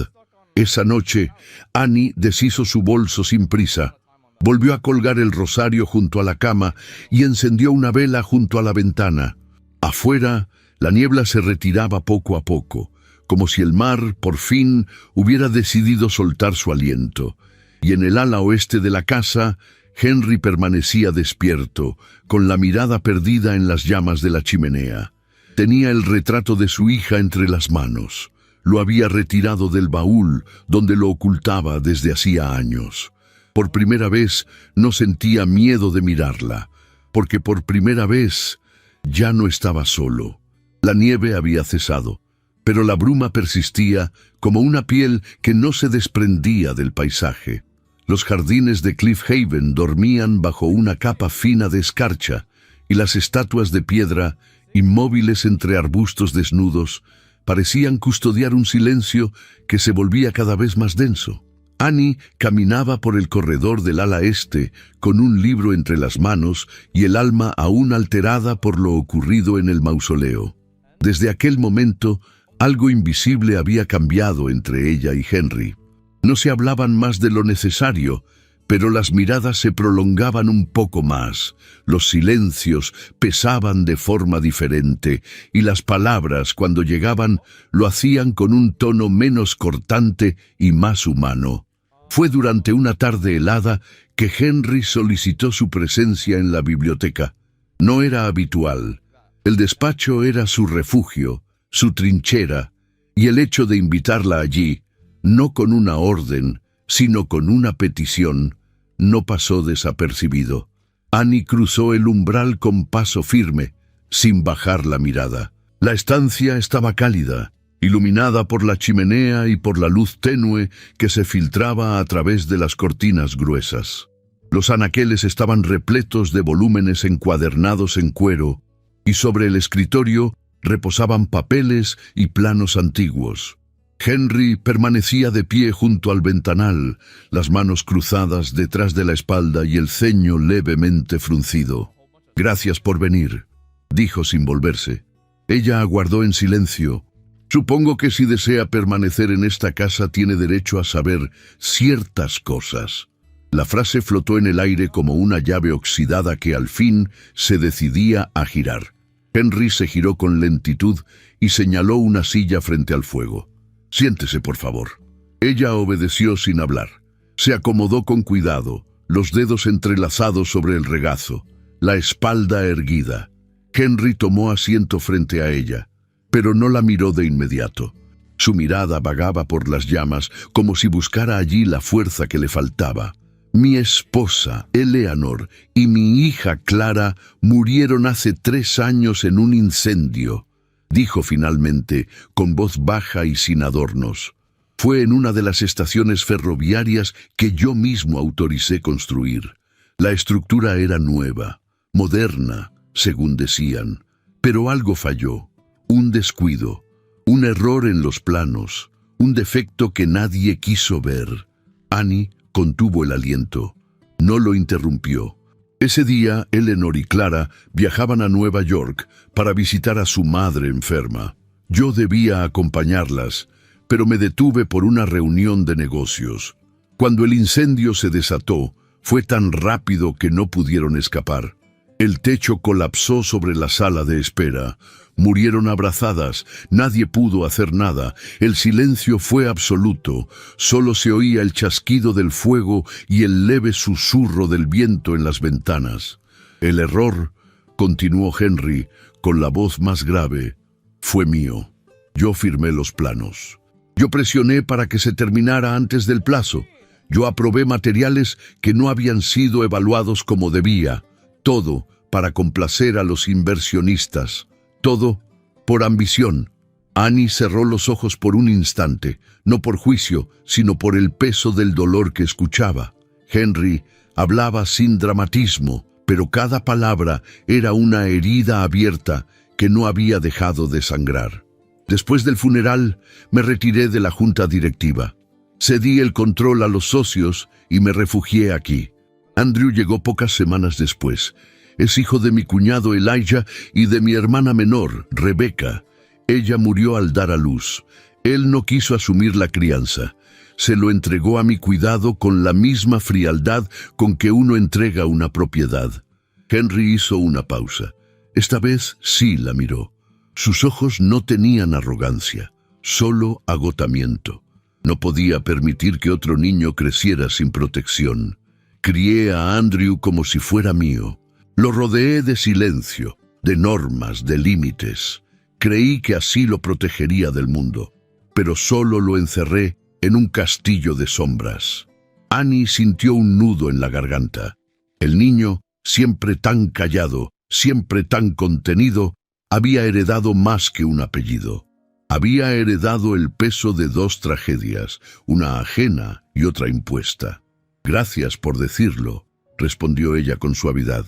Esa noche, Annie deshizo su bolso sin prisa, volvió a colgar el rosario junto a la cama y encendió una vela junto a la ventana. Afuera, la niebla se retiraba poco a poco, como si el mar, por fin, hubiera decidido soltar su aliento. Y en el ala oeste de la casa, Henry permanecía despierto, con la mirada perdida en las llamas de la chimenea. Tenía el retrato de su hija entre las manos. Lo había retirado del baúl, donde lo ocultaba desde hacía años. Por primera vez no sentía miedo de mirarla, porque por primera vez ya no estaba solo. La nieve había cesado, pero la bruma persistía como una piel que no se desprendía del paisaje. Los jardines de Cliff Haven dormían bajo una capa fina de escarcha, y las estatuas de piedra, inmóviles entre arbustos desnudos, parecían custodiar un silencio que se volvía cada vez más denso. Annie caminaba por el corredor del ala este con un libro entre las manos y el alma aún alterada por lo ocurrido en el mausoleo. Desde aquel momento, algo invisible había cambiado entre ella y Henry. No se hablaban más de lo necesario, pero las miradas se prolongaban un poco más, los silencios pesaban de forma diferente, y las palabras, cuando llegaban, lo hacían con un tono menos cortante y más humano. Fue durante una tarde helada que Henry solicitó su presencia en la biblioteca. No era habitual. El despacho era su refugio, su trinchera, y el hecho de invitarla allí, no con una orden, sino con una petición, no pasó desapercibido. Annie cruzó el umbral con paso firme, sin bajar la mirada. La estancia estaba cálida, iluminada por la chimenea y por la luz tenue que se filtraba a través de las cortinas gruesas. Los anaqueles estaban repletos de volúmenes encuadernados en cuero, y sobre el escritorio reposaban papeles y planos antiguos. Henry permanecía de pie junto al ventanal, las manos cruzadas detrás de la espalda y el ceño levemente fruncido. «Gracias por venir», dijo sin volverse. Ella aguardó en silencio. «Supongo que si desea permanecer en esta casa tiene derecho a saber ciertas cosas». La frase flotó en el aire como una llave oxidada que al fin se decidía a girar. Henry se giró con lentitud y señaló una silla frente al fuego. «Siéntese, por favor». Ella obedeció sin hablar. Se acomodó con cuidado, los dedos entrelazados sobre el regazo, la espalda erguida. Henry tomó asiento frente a ella, pero no la miró de inmediato. Su mirada vagaba por las llamas como si buscara allí la fuerza que le faltaba. «Mi esposa, Eleanor, y mi hija Clara murieron hace 3 años en un incendio», dijo finalmente, con voz baja y sin adornos. «Fue en una de las estaciones ferroviarias que yo mismo autoricé construir. La estructura era nueva, moderna, según decían, pero algo falló, un descuido, un error en los planos, un defecto que nadie quiso ver». Annie contuvo el aliento. No lo interrumpió. Ese día, Eleanor y Clara viajaban a Nueva York para visitar a su madre enferma. Yo debía acompañarlas, pero me detuve por una reunión de negocios. Cuando el incendio se desató, fue tan rápido que no pudieron escapar. El techo colapsó sobre la sala de espera. Murieron abrazadas, nadie pudo hacer nada, el silencio fue absoluto, solo se oía el chasquido del fuego y el leve susurro del viento en las ventanas. «El error», continuó Henry, con la voz más grave, «fue mío. Yo firmé los planos. Yo presioné para que se terminara antes del plazo. Yo aprobé materiales que no habían sido evaluados como debía. Todo para complacer a los inversionistas. Todo por ambición». Annie cerró los ojos por un instante, no por juicio, sino por el peso del dolor que escuchaba. Henry hablaba sin dramatismo, pero cada palabra era una herida abierta que no había dejado de sangrar. Después del funeral, me retiré de la junta directiva. Cedí el control a los socios y me refugié aquí. Andrew llegó pocas semanas después. Es hijo de mi cuñado Elijah y de mi hermana menor, Rebecca. Ella murió al dar a luz. Él no quiso asumir la crianza. Se lo entregó a mi cuidado con la misma frialdad con que uno entrega una propiedad. Henry hizo una pausa. Esta vez sí la miró. Sus ojos no tenían arrogancia, solo agotamiento. No podía permitir que otro niño creciera sin protección. Crié a Andrew como si fuera mío. Lo rodeé de silencio, de normas, de límites. Creí que así lo protegería del mundo, pero solo lo encerré en un castillo de sombras. Annie sintió un nudo en la garganta. El niño, siempre tan callado, siempre tan contenido, había heredado más que un apellido. Había heredado el peso de dos tragedias, una ajena y otra impuesta. «Gracias por decirlo», respondió ella con suavidad.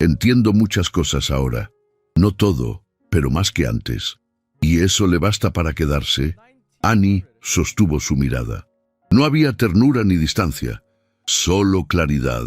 «Entiendo muchas cosas ahora. No todo, pero más que antes. ¿Y eso le basta para quedarse?» Annie sostuvo su mirada. No había ternura ni distancia, solo claridad.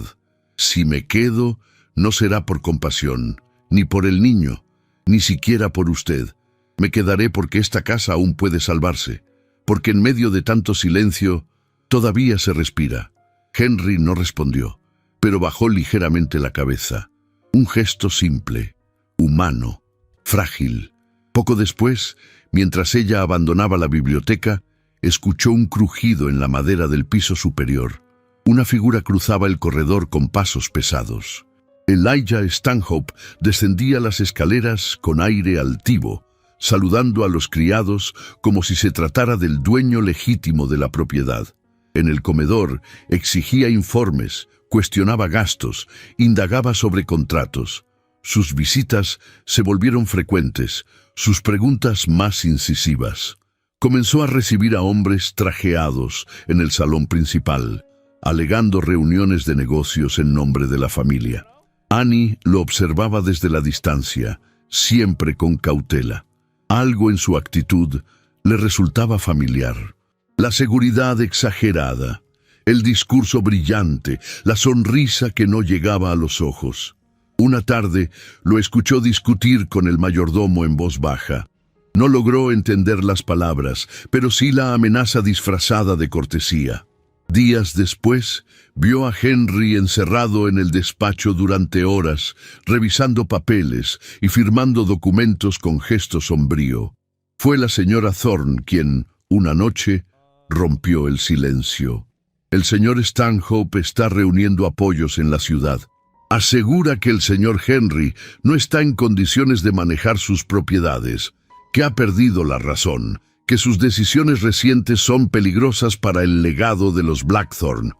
«Si me quedo, no será por compasión, ni por el niño, ni siquiera por usted. Me quedaré porque esta casa aún puede salvarse, porque en medio de tanto silencio todavía se respira». Henry no respondió, pero bajó ligeramente la cabeza. Un gesto simple, humano, frágil. Poco después, mientras ella abandonaba la biblioteca, escuchó un crujido en la madera del piso superior. Una figura cruzaba el corredor con pasos pesados. Elijah Stanhope descendía las escaleras con aire altivo, saludando a los criados como si se tratara del dueño legítimo de la propiedad. En el comedor exigía informes, cuestionaba gastos, indagaba sobre contratos. Sus visitas se volvieron frecuentes, sus preguntas más incisivas. Comenzó a recibir a hombres trajeados en el salón principal, alegando reuniones de negocios en nombre de la familia. Annie lo observaba desde la distancia, siempre con cautela. Algo en su actitud le resultaba familiar. La seguridad exagerada, el discurso brillante, la sonrisa que no llegaba a los ojos. Una tarde lo escuchó discutir con el mayordomo en voz baja. No logró entender las palabras, pero sí la amenaza disfrazada de cortesía. Días después, vio a Henry encerrado en el despacho durante horas, revisando papeles y firmando documentos con gesto sombrío. Fue la señora Thorne quien, una noche, rompió el silencio. «El señor Stanhope está reuniendo apoyos en la ciudad. Asegura que el señor Henry no está en condiciones de manejar sus propiedades, que ha perdido la razón, que sus decisiones recientes son peligrosas para el legado de los Blackthorne».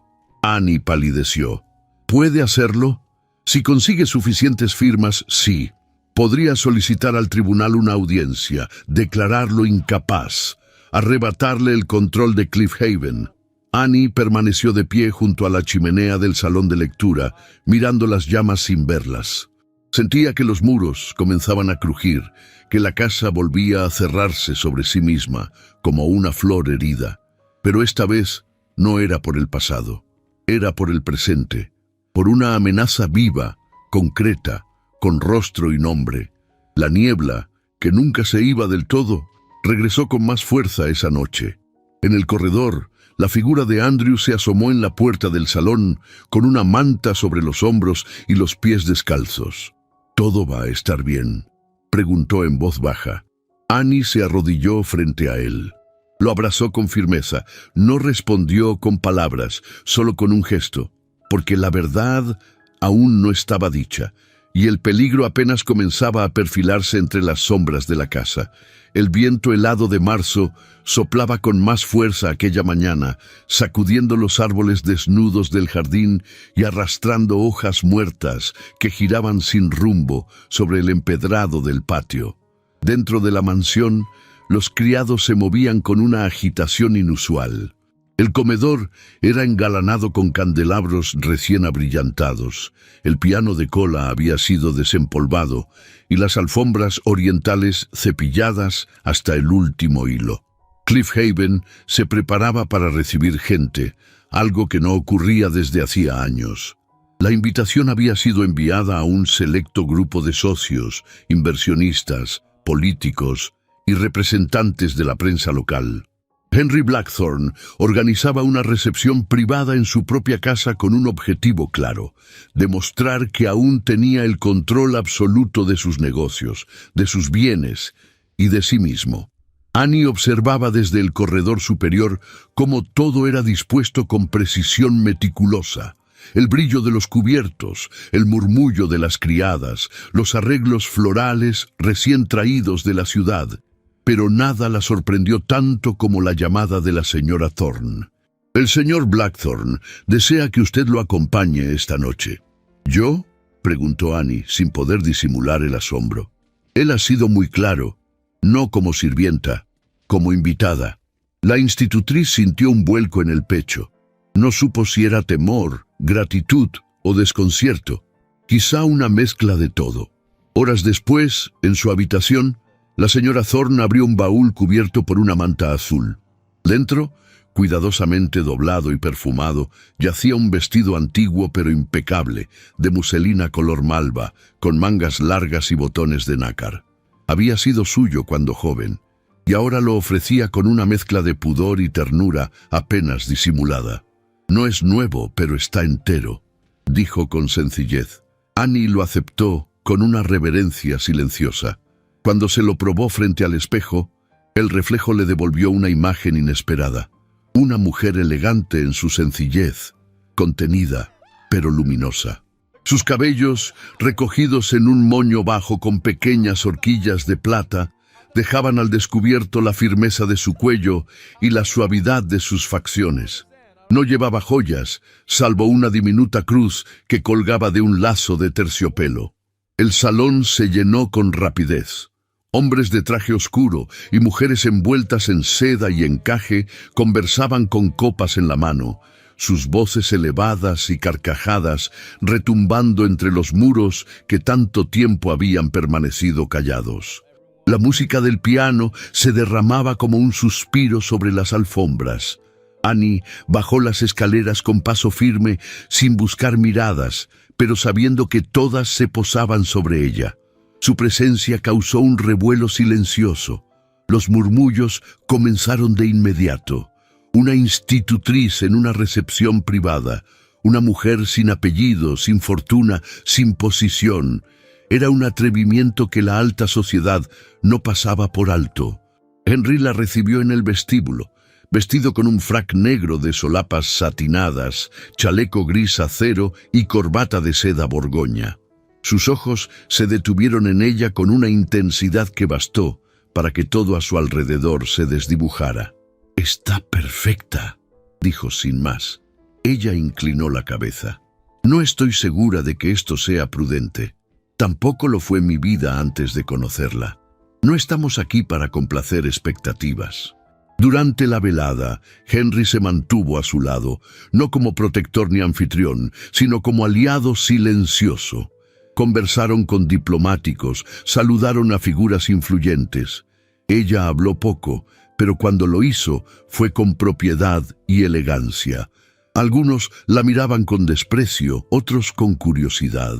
Annie palideció. «¿Puede hacerlo? Si consigue suficientes firmas, sí. Podría solicitar al tribunal una audiencia, declararlo incapaz, arrebatarle el control de Cliffhaven». Annie permaneció de pie junto a la chimenea del salón de lectura, mirando las llamas sin verlas. Sentía que los muros comenzaban a crujir, que la casa volvía a cerrarse sobre sí misma, como una flor herida. Pero esta vez no era por el pasado, era por el presente, por una amenaza viva, concreta, con rostro y nombre. La niebla, que nunca se iba del todo, regresó con más fuerza esa noche. En el corredor, la figura de Andrew se asomó en la puerta del salón con una manta sobre los hombros y los pies descalzos. «¿Todo va a estar bien?», preguntó en voz baja. Annie se arrodilló frente a él. Lo abrazó con firmeza. No respondió con palabras, solo con un gesto, porque la verdad aún no estaba dicha, y el peligro apenas comenzaba a perfilarse entre las sombras de la casa. El viento helado de marzo soplaba con más fuerza aquella mañana, sacudiendo los árboles desnudos del jardín y arrastrando hojas muertas que giraban sin rumbo sobre el empedrado del patio. Dentro de la mansión, los criados se movían con una agitación inusual. El comedor era engalanado con candelabros recién abrillantados, el piano de cola había sido desempolvado y las alfombras orientales cepilladas hasta el último hilo. Cliffhaven se preparaba para recibir gente, algo que no ocurría desde hacía años. La invitación había sido enviada a un selecto grupo de socios, inversionistas, políticos y representantes de la prensa local. Henry Blackthorne organizaba una recepción privada en su propia casa con un objetivo claro: demostrar que aún tenía el control absoluto de sus negocios, de sus bienes y de sí mismo. Annie observaba desde el corredor superior cómo todo era dispuesto con precisión meticulosa. el brillo de los cubiertos, el murmullo de las criadas, los arreglos florales recién traídos de la ciudad. Pero nada la sorprendió tanto como la llamada de la señora Thorne. «El señor Blackthorne desea que usted lo acompañe esta noche». «¿Yo?», preguntó Annie, sin poder disimular el asombro. Él ha sido muy claro, no como sirvienta, como invitada. La institutriz sintió un vuelco en el pecho. No supo si era temor, gratitud o desconcierto. Quizá una mezcla de todo. Horas después, en su habitación, la señora Thorne abrió un baúl cubierto por una manta azul. Dentro, cuidadosamente doblado y perfumado, yacía un vestido antiguo pero impecable, de muselina color malva, con mangas largas y botones de nácar. Había sido suyo cuando joven, y ahora lo ofrecía con una mezcla de pudor y ternura apenas disimulada. «No es nuevo, pero está entero», dijo con sencillez. Annie lo aceptó con una reverencia silenciosa. Cuando se lo probó frente al espejo, el reflejo le devolvió una imagen inesperada. Una mujer elegante en su sencillez, contenida, pero luminosa. Sus cabellos, recogidos en un moño bajo con pequeñas horquillas de plata, dejaban al descubierto la firmeza de su cuello y la suavidad de sus facciones. No llevaba joyas, salvo una diminuta cruz que colgaba de un lazo de terciopelo. El salón se llenó con rapidez. Hombres de traje oscuro y mujeres envueltas en seda y encaje conversaban con copas en la mano, sus voces elevadas y carcajadas retumbando entre los muros que tanto tiempo habían permanecido callados. La música del piano se derramaba como un suspiro sobre las alfombras. Annie bajó las escaleras con paso firme, sin buscar miradas, pero sabiendo que todas se posaban sobre ella. Su presencia causó un revuelo silencioso. Los murmullos comenzaron de inmediato. Una institutriz en una recepción privada, una mujer sin apellido, sin fortuna, sin posición. Era un atrevimiento que la alta sociedad no pasaba por alto. Henry la recibió en el vestíbulo, vestido con un frac negro de solapas satinadas, chaleco gris acero y corbata de seda borgoña. Sus ojos se detuvieron en ella con una intensidad que bastó para que todo a su alrededor se desdibujara. «Está perfecta», dijo sin más. Ella inclinó la cabeza. «No estoy segura de que esto sea prudente. Tampoco lo fue mi vida antes de conocerla. No estamos aquí para complacer expectativas». Durante la velada, Henry se mantuvo a su lado, no como protector ni anfitrión, sino como aliado silencioso. Conversaron con diplomáticos, saludaron a figuras influyentes. Ella habló poco, pero cuando lo hizo fue con propiedad y elegancia. Algunos la miraban con desprecio, otros con curiosidad,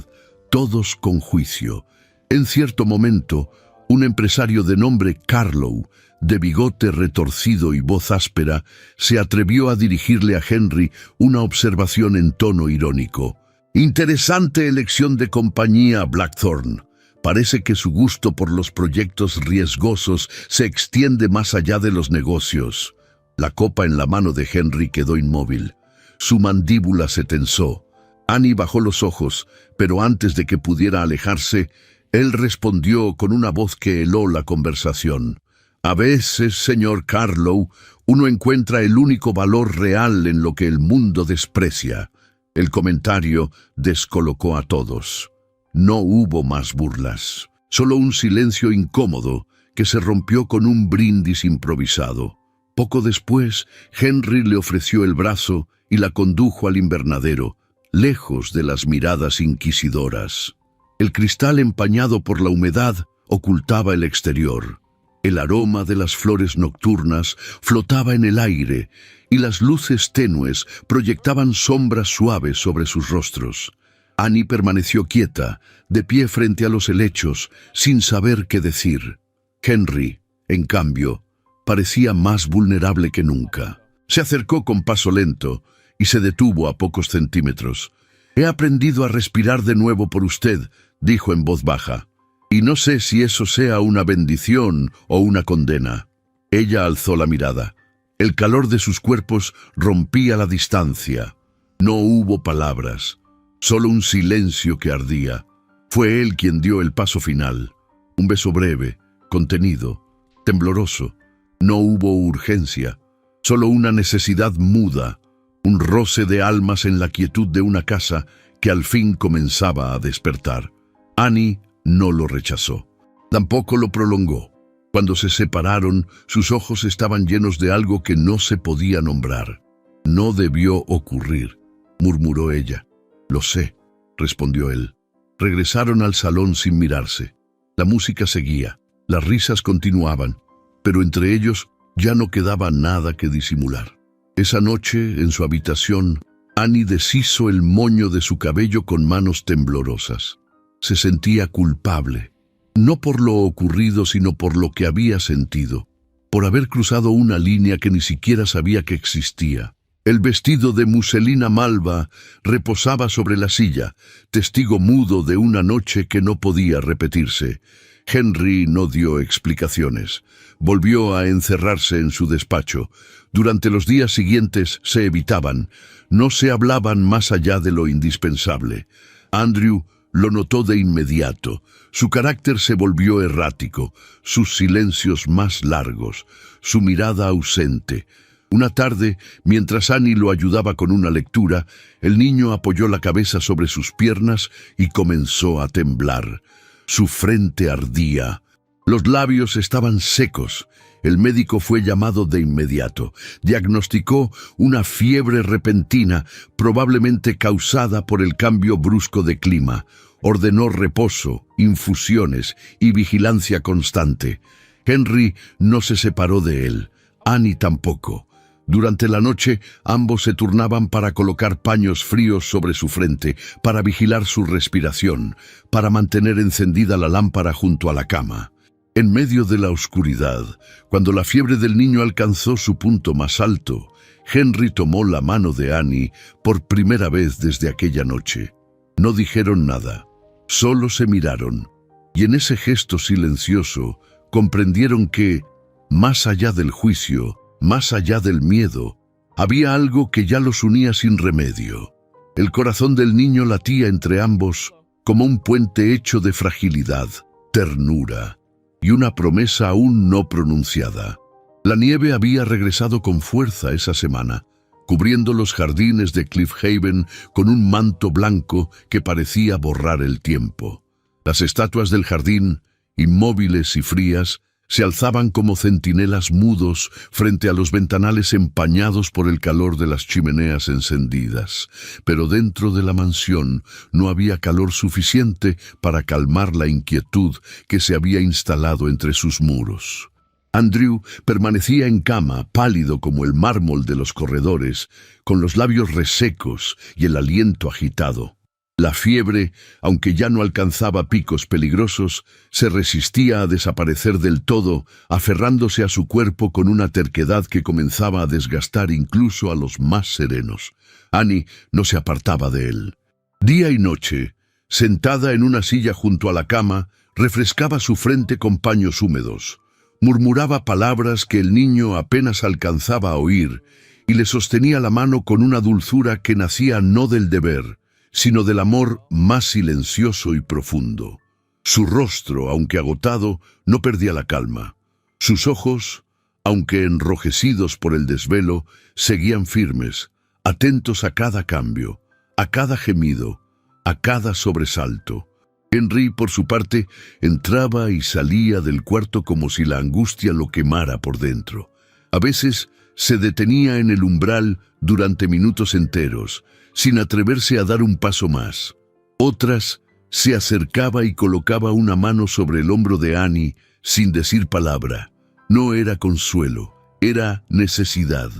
todos con juicio. En cierto momento, un empresario de nombre Carlow, de bigote retorcido y voz áspera, se atrevió a dirigirle a Henry una observación en tono irónico. «Interesante elección de compañía, Blackthorne. Parece que su gusto por los proyectos riesgosos se extiende más allá de los negocios». La copa en la mano de Henry quedó inmóvil. Su mandíbula se tensó. Annie bajó los ojos, pero antes de que pudiera alejarse, él respondió con una voz que heló la conversación. «A veces, señor Carlow, uno encuentra el único valor real en lo que el mundo desprecia». El comentario descolocó a todos. No hubo más burlas, solo un silencio incómodo que se rompió con un brindis improvisado. Poco después, Henry le ofreció el brazo y la condujo al invernadero, lejos de las miradas inquisidoras. El cristal empañado por la humedad ocultaba el exterior. El aroma de las flores nocturnas flotaba en el aire y las luces tenues proyectaban sombras suaves sobre sus rostros. Annie permaneció quieta, de pie frente a los helechos, sin saber qué decir. Henry, en cambio, parecía más vulnerable que nunca. Se acercó con paso lento y se detuvo a pocos centímetros. «He aprendido a respirar de nuevo por usted», dijo en voz baja. «Y no sé si eso sea una bendición o una condena». Ella alzó la mirada. El calor de sus cuerpos rompía la distancia. No hubo palabras, solo un silencio que ardía. Fue él quien dio el paso final. Un beso breve, contenido, tembloroso. No hubo urgencia, solo una necesidad muda, un roce de almas en la quietud de una casa que al fin comenzaba a despertar. Annie no lo rechazó, tampoco lo prolongó. Cuando se separaron, sus ojos estaban llenos de algo que no se podía nombrar. «No debió ocurrir», murmuró ella. «Lo sé», respondió él. Regresaron al salón sin mirarse. La música seguía, las risas continuaban, pero entre ellos ya no quedaba nada que disimular. Esa noche, en su habitación, Annie deshizo el moño de su cabello con manos temblorosas. Se sentía culpable, no por lo ocurrido, sino por lo que había sentido, por haber cruzado una línea que ni siquiera sabía que existía. El vestido de muselina malva reposaba sobre la silla, testigo mudo de una noche que no podía repetirse. Henry no dio explicaciones. Volvió a encerrarse en su despacho. Durante los días siguientes se evitaban, no se hablaban más allá de lo indispensable. Andrew lo notó de inmediato. Su carácter se volvió errático, sus silencios más largos, su mirada ausente. Una tarde, mientras Annie lo ayudaba con una lectura, el niño apoyó la cabeza sobre sus piernas y comenzó a temblar. Su frente ardía. Los labios estaban secos. El médico fue llamado de inmediato. Diagnosticó una fiebre repentina, probablemente causada por el cambio brusco de clima. Ordenó reposo, infusiones y vigilancia constante. Henry no se separó de él. Annie tampoco. Durante la noche, ambos se turnaban para colocar paños fríos sobre su frente, para vigilar su respiración, para mantener encendida la lámpara junto a la cama. En medio de la oscuridad, cuando la fiebre del niño alcanzó su punto más alto, Henry tomó la mano de Annie por primera vez desde aquella noche. No dijeron nada, solo se miraron, y en ese gesto silencioso comprendieron que, más allá del juicio, más allá del miedo, había algo que ya los unía sin remedio. El corazón del niño latía entre ambos como un puente hecho de fragilidad, ternura y una promesa aún no pronunciada. La nieve había regresado con fuerza esa semana, cubriendo los jardines de Cliff Haven con un manto blanco que parecía borrar el tiempo. Las estatuas del jardín, inmóviles y frías, se alzaban como centinelas mudos frente a los ventanales empañados por el calor de las chimeneas encendidas. Pero dentro de la mansión no había calor suficiente para calmar la inquietud que se había instalado entre sus muros. Andrew permanecía en cama, pálido como el mármol de los corredores, con los labios resecos y el aliento agitado. La fiebre, aunque ya no alcanzaba picos peligrosos, se resistía a desaparecer del todo, aferrándose a su cuerpo con una terquedad que comenzaba a desgastar incluso a los más serenos. Annie no se apartaba de él. Día y noche, sentada en una silla junto a la cama, refrescaba su frente con paños húmedos. Murmuraba palabras que el niño apenas alcanzaba a oír y le sostenía la mano con una dulzura que nacía no del deber, sino del amor más silencioso y profundo. Su rostro, aunque agotado, no perdía la calma. Sus ojos, aunque enrojecidos por el desvelo, seguían firmes, atentos a cada cambio, a cada gemido, a cada sobresalto. Henry, por su parte, entraba y salía del cuarto como si la angustia lo quemara por dentro. A veces se detenía en el umbral durante minutos enteros, sin atreverse a dar un paso más. Otras, se acercaba y colocaba una mano sobre el hombro de Annie sin decir palabra. No era consuelo, era necesidad.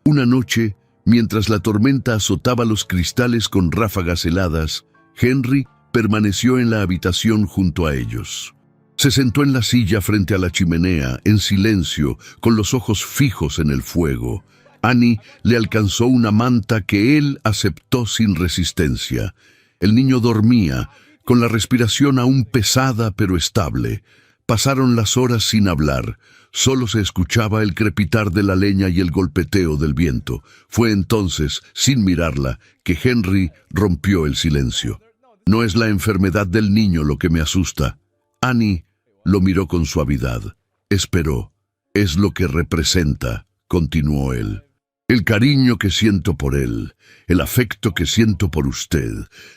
Una noche, mientras la tormenta azotaba los cristales con ráfagas heladas, Henry permaneció en la habitación junto a ellos. Se sentó en la silla frente a la chimenea, en silencio, con los ojos fijos en el fuego. Annie le alcanzó una manta que él aceptó sin resistencia. El niño dormía, con la respiración aún pesada pero estable. Pasaron las horas sin hablar. Solo se escuchaba el crepitar de la leña y el golpeteo del viento. Fue entonces, sin mirarla, que Henry rompió el silencio. No es la enfermedad del niño lo que me asusta. Annie lo miró con suavidad. Esperó. Es lo que representa, continuó él. El cariño que siento por él, el afecto que siento por usted.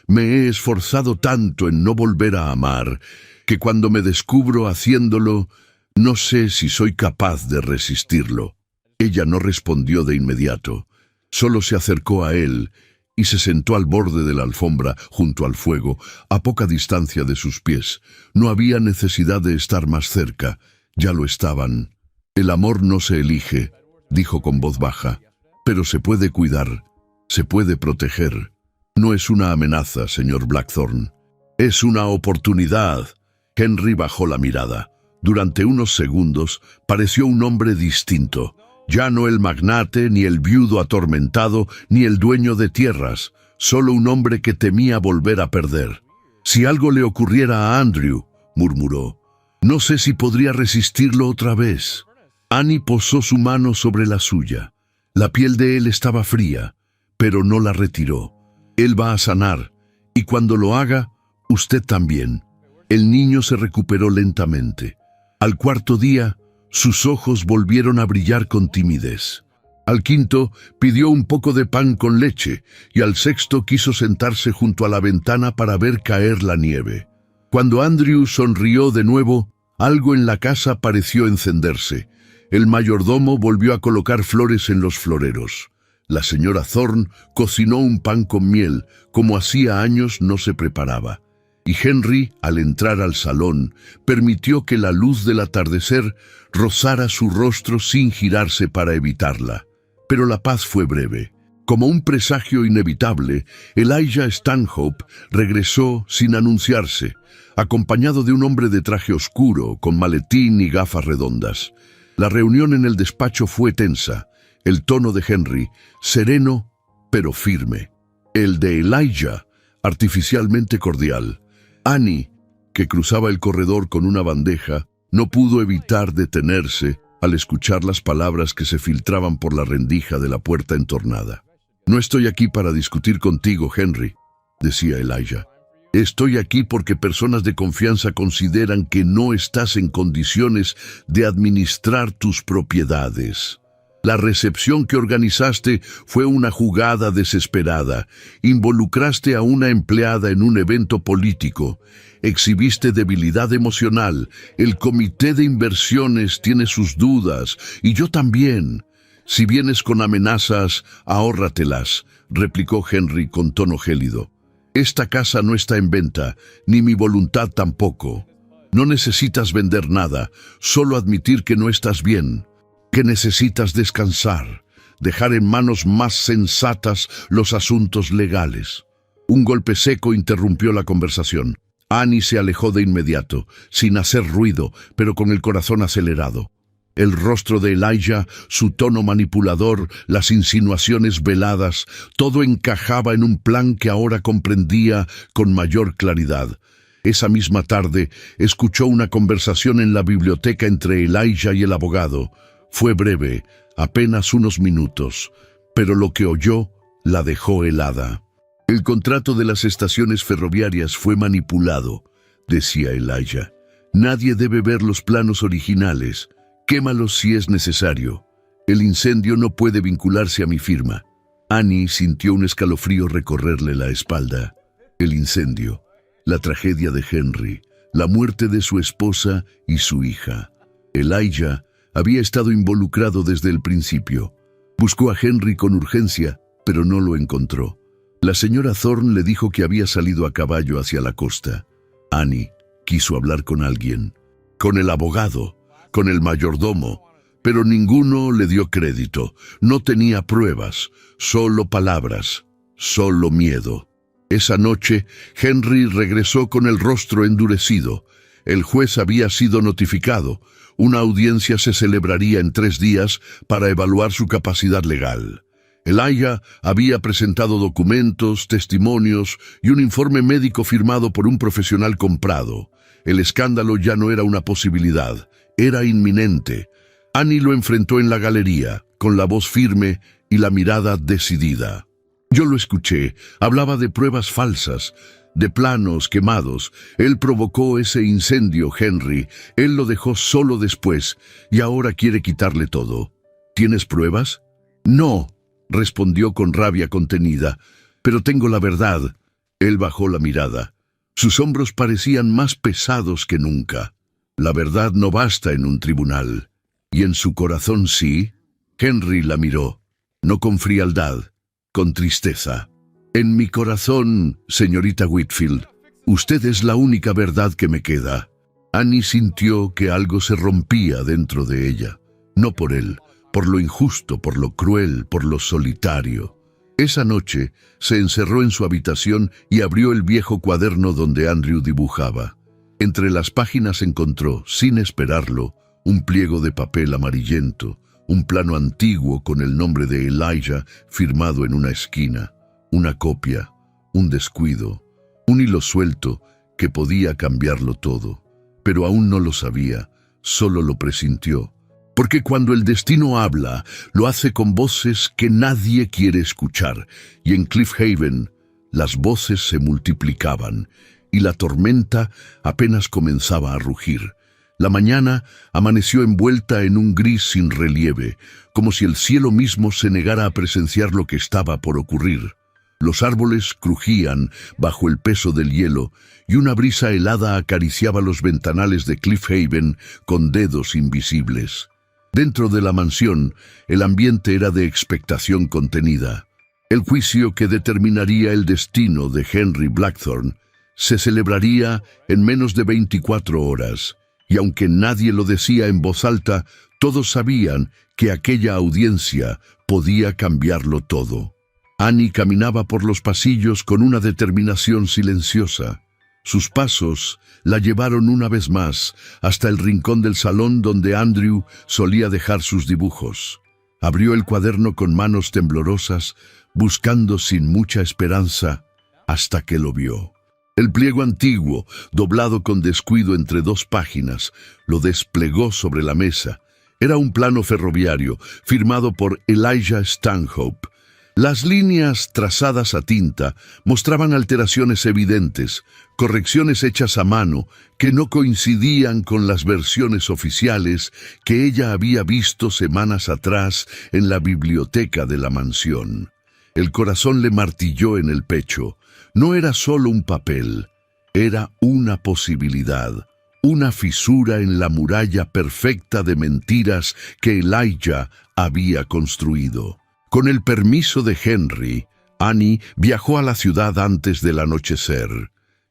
Me he esforzado tanto en no volver a amar, que cuando me descubro haciéndolo, no sé si soy capaz de resistirlo. Ella no respondió de inmediato. Solo se acercó a él y se sentó al borde de la alfombra, junto al fuego, a poca distancia de sus pies. No había necesidad de estar más cerca. Ya lo estaban. El amor no se elige, dijo con voz baja, pero se puede cuidar, se puede proteger. No es una amenaza, señor Blackthorne. Es una oportunidad. Henry bajó la mirada. Durante unos segundos pareció un hombre distinto. Ya no el magnate, ni el viudo atormentado, ni el dueño de tierras. Solo un hombre que temía volver a perder. Si algo le ocurriera a Andrew, murmuró, no sé si podría resistirlo otra vez. Annie posó su mano sobre la suya. La piel de él estaba fría, pero no la retiró. Él va a sanar, y cuando lo haga, usted también. El niño se recuperó lentamente. Al cuarto día, sus ojos volvieron a brillar con timidez. Al quinto, pidió un poco de pan con leche, y al sexto quiso sentarse junto a la ventana para ver caer la nieve. Cuando Andrew sonrió de nuevo, algo en la casa pareció encenderse. El mayordomo volvió a colocar flores en los floreros. La señora Thorne cocinó un pan con miel, como hacía años no se preparaba. Y Henry, al entrar al salón, permitió que la luz del atardecer rozara su rostro sin girarse para evitarla. Pero la paz fue breve. Como un presagio inevitable, Elijah Stanhope regresó sin anunciarse, acompañado de un hombre de traje oscuro, con maletín y gafas redondas. La reunión en el despacho fue tensa. El tono de Henry, sereno pero firme. El de Elijah, artificialmente cordial. Annie, que cruzaba el corredor con una bandeja, no pudo evitar detenerse al escuchar las palabras que se filtraban por la rendija de la puerta entornada. No estoy aquí para discutir contigo, Henry, decía Elijah. Estoy aquí porque personas de confianza consideran que no estás en condiciones de administrar tus propiedades. La recepción que organizaste fue una jugada desesperada. Involucraste a una empleada en un evento político. Exhibiste debilidad emocional. El comité de inversiones tiene sus dudas, y yo también. Si vienes con amenazas, ahórratelas, replicó Henry con tono gélido. Esta casa no está en venta, ni mi voluntad tampoco. No necesitas vender nada, solo admitir que no estás bien, que necesitas descansar, dejar en manos más sensatas los asuntos legales. Un golpe seco interrumpió la conversación. Annie se alejó de inmediato, sin hacer ruido, pero con el corazón acelerado. El rostro de Elijah, su tono manipulador, las insinuaciones veladas, todo encajaba en un plan que ahora comprendía con mayor claridad. Esa misma tarde, escuchó una conversación en la biblioteca entre Elijah y el abogado. Fue breve, apenas unos minutos, pero lo que oyó la dejó helada. El contrato de las estaciones ferroviarias fue manipulado, decía Elijah. Nadie debe ver los planos originales. Quémalos si es necesario. El incendio no puede vincularse a mi firma. Annie sintió un escalofrío recorrerle la espalda. El incendio, la tragedia de Henry, la muerte de su esposa y su hija. Elijah había estado involucrado desde el principio. Buscó a Henry con urgencia, pero no lo encontró. La señora Thorne le dijo que había salido a caballo hacia la costa. Annie quiso hablar con alguien, con el abogado, con el mayordomo, pero ninguno le dio crédito. No tenía pruebas, solo palabras, solo miedo. Esa noche, Henry regresó con el rostro endurecido. El juez había sido notificado. Una audiencia se celebraría en 3 días para evaluar su capacidad legal. Elijah había presentado documentos, testimonios y un informe médico firmado por un profesional comprado. El escándalo ya no era una posibilidad, era inminente. Annie lo enfrentó en la galería, con la voz firme y la mirada decidida. Yo lo escuché, hablaba de pruebas falsas, de planos quemados. Él provocó ese incendio, Henry. Él lo dejó solo después y ahora quiere quitarle todo. ¿Tienes pruebas? No, respondió con rabia contenida. Pero tengo la verdad. Él bajó la mirada. Sus hombros parecían más pesados que nunca. La verdad no basta en un tribunal. ¿Y en su corazón sí? Henry la miró, no con frialdad, con tristeza. En mi corazón, señorita Whitfield, usted es la única verdad que me queda. Annie sintió que algo se rompía dentro de ella. No por él, por lo injusto, por lo cruel, por lo solitario. Esa noche se encerró en su habitación y abrió el viejo cuaderno donde Andrew dibujaba. Entre las páginas encontró, sin esperarlo, un pliego de papel amarillento, un plano antiguo con el nombre de Elijah firmado en una esquina, una copia, un descuido, un hilo suelto que podía cambiarlo todo. Pero aún no lo sabía, solo lo presintió. Porque cuando el destino habla, lo hace con voces que nadie quiere escuchar, y en Cliff Haven las voces se multiplicaban, y la tormenta apenas comenzaba a rugir. La mañana amaneció envuelta en un gris sin relieve, como si el cielo mismo se negara a presenciar lo que estaba por ocurrir. Los árboles crujían bajo el peso del hielo, y una brisa helada acariciaba los ventanales de Cliff Haven con dedos invisibles. Dentro de la mansión, el ambiente era de expectación contenida. El juicio que determinaría el destino de Henry Blackthorne se celebraría en menos de 24 horas, y aunque nadie lo decía en voz alta, todos sabían que aquella audiencia podía cambiarlo todo. Annie caminaba por los pasillos con una determinación silenciosa. Sus pasos la llevaron una vez más hasta el rincón del salón donde Andrew solía dejar sus dibujos. Abrió el cuaderno con manos temblorosas, buscando sin mucha esperanza, hasta que lo vio. El pliego antiguo, doblado con descuido entre dos páginas, lo desplegó sobre la mesa. Era un plano ferroviario, firmado por Elijah Stanhope. Las líneas trazadas a tinta mostraban alteraciones evidentes, correcciones hechas a mano que no coincidían con las versiones oficiales que ella había visto semanas atrás en la biblioteca de la mansión. El corazón le martilló en el pecho. No era solo un papel, era una posibilidad, una fisura en la muralla perfecta de mentiras que Elijah había construido. Con el permiso de Henry, Annie viajó a la ciudad antes del anochecer.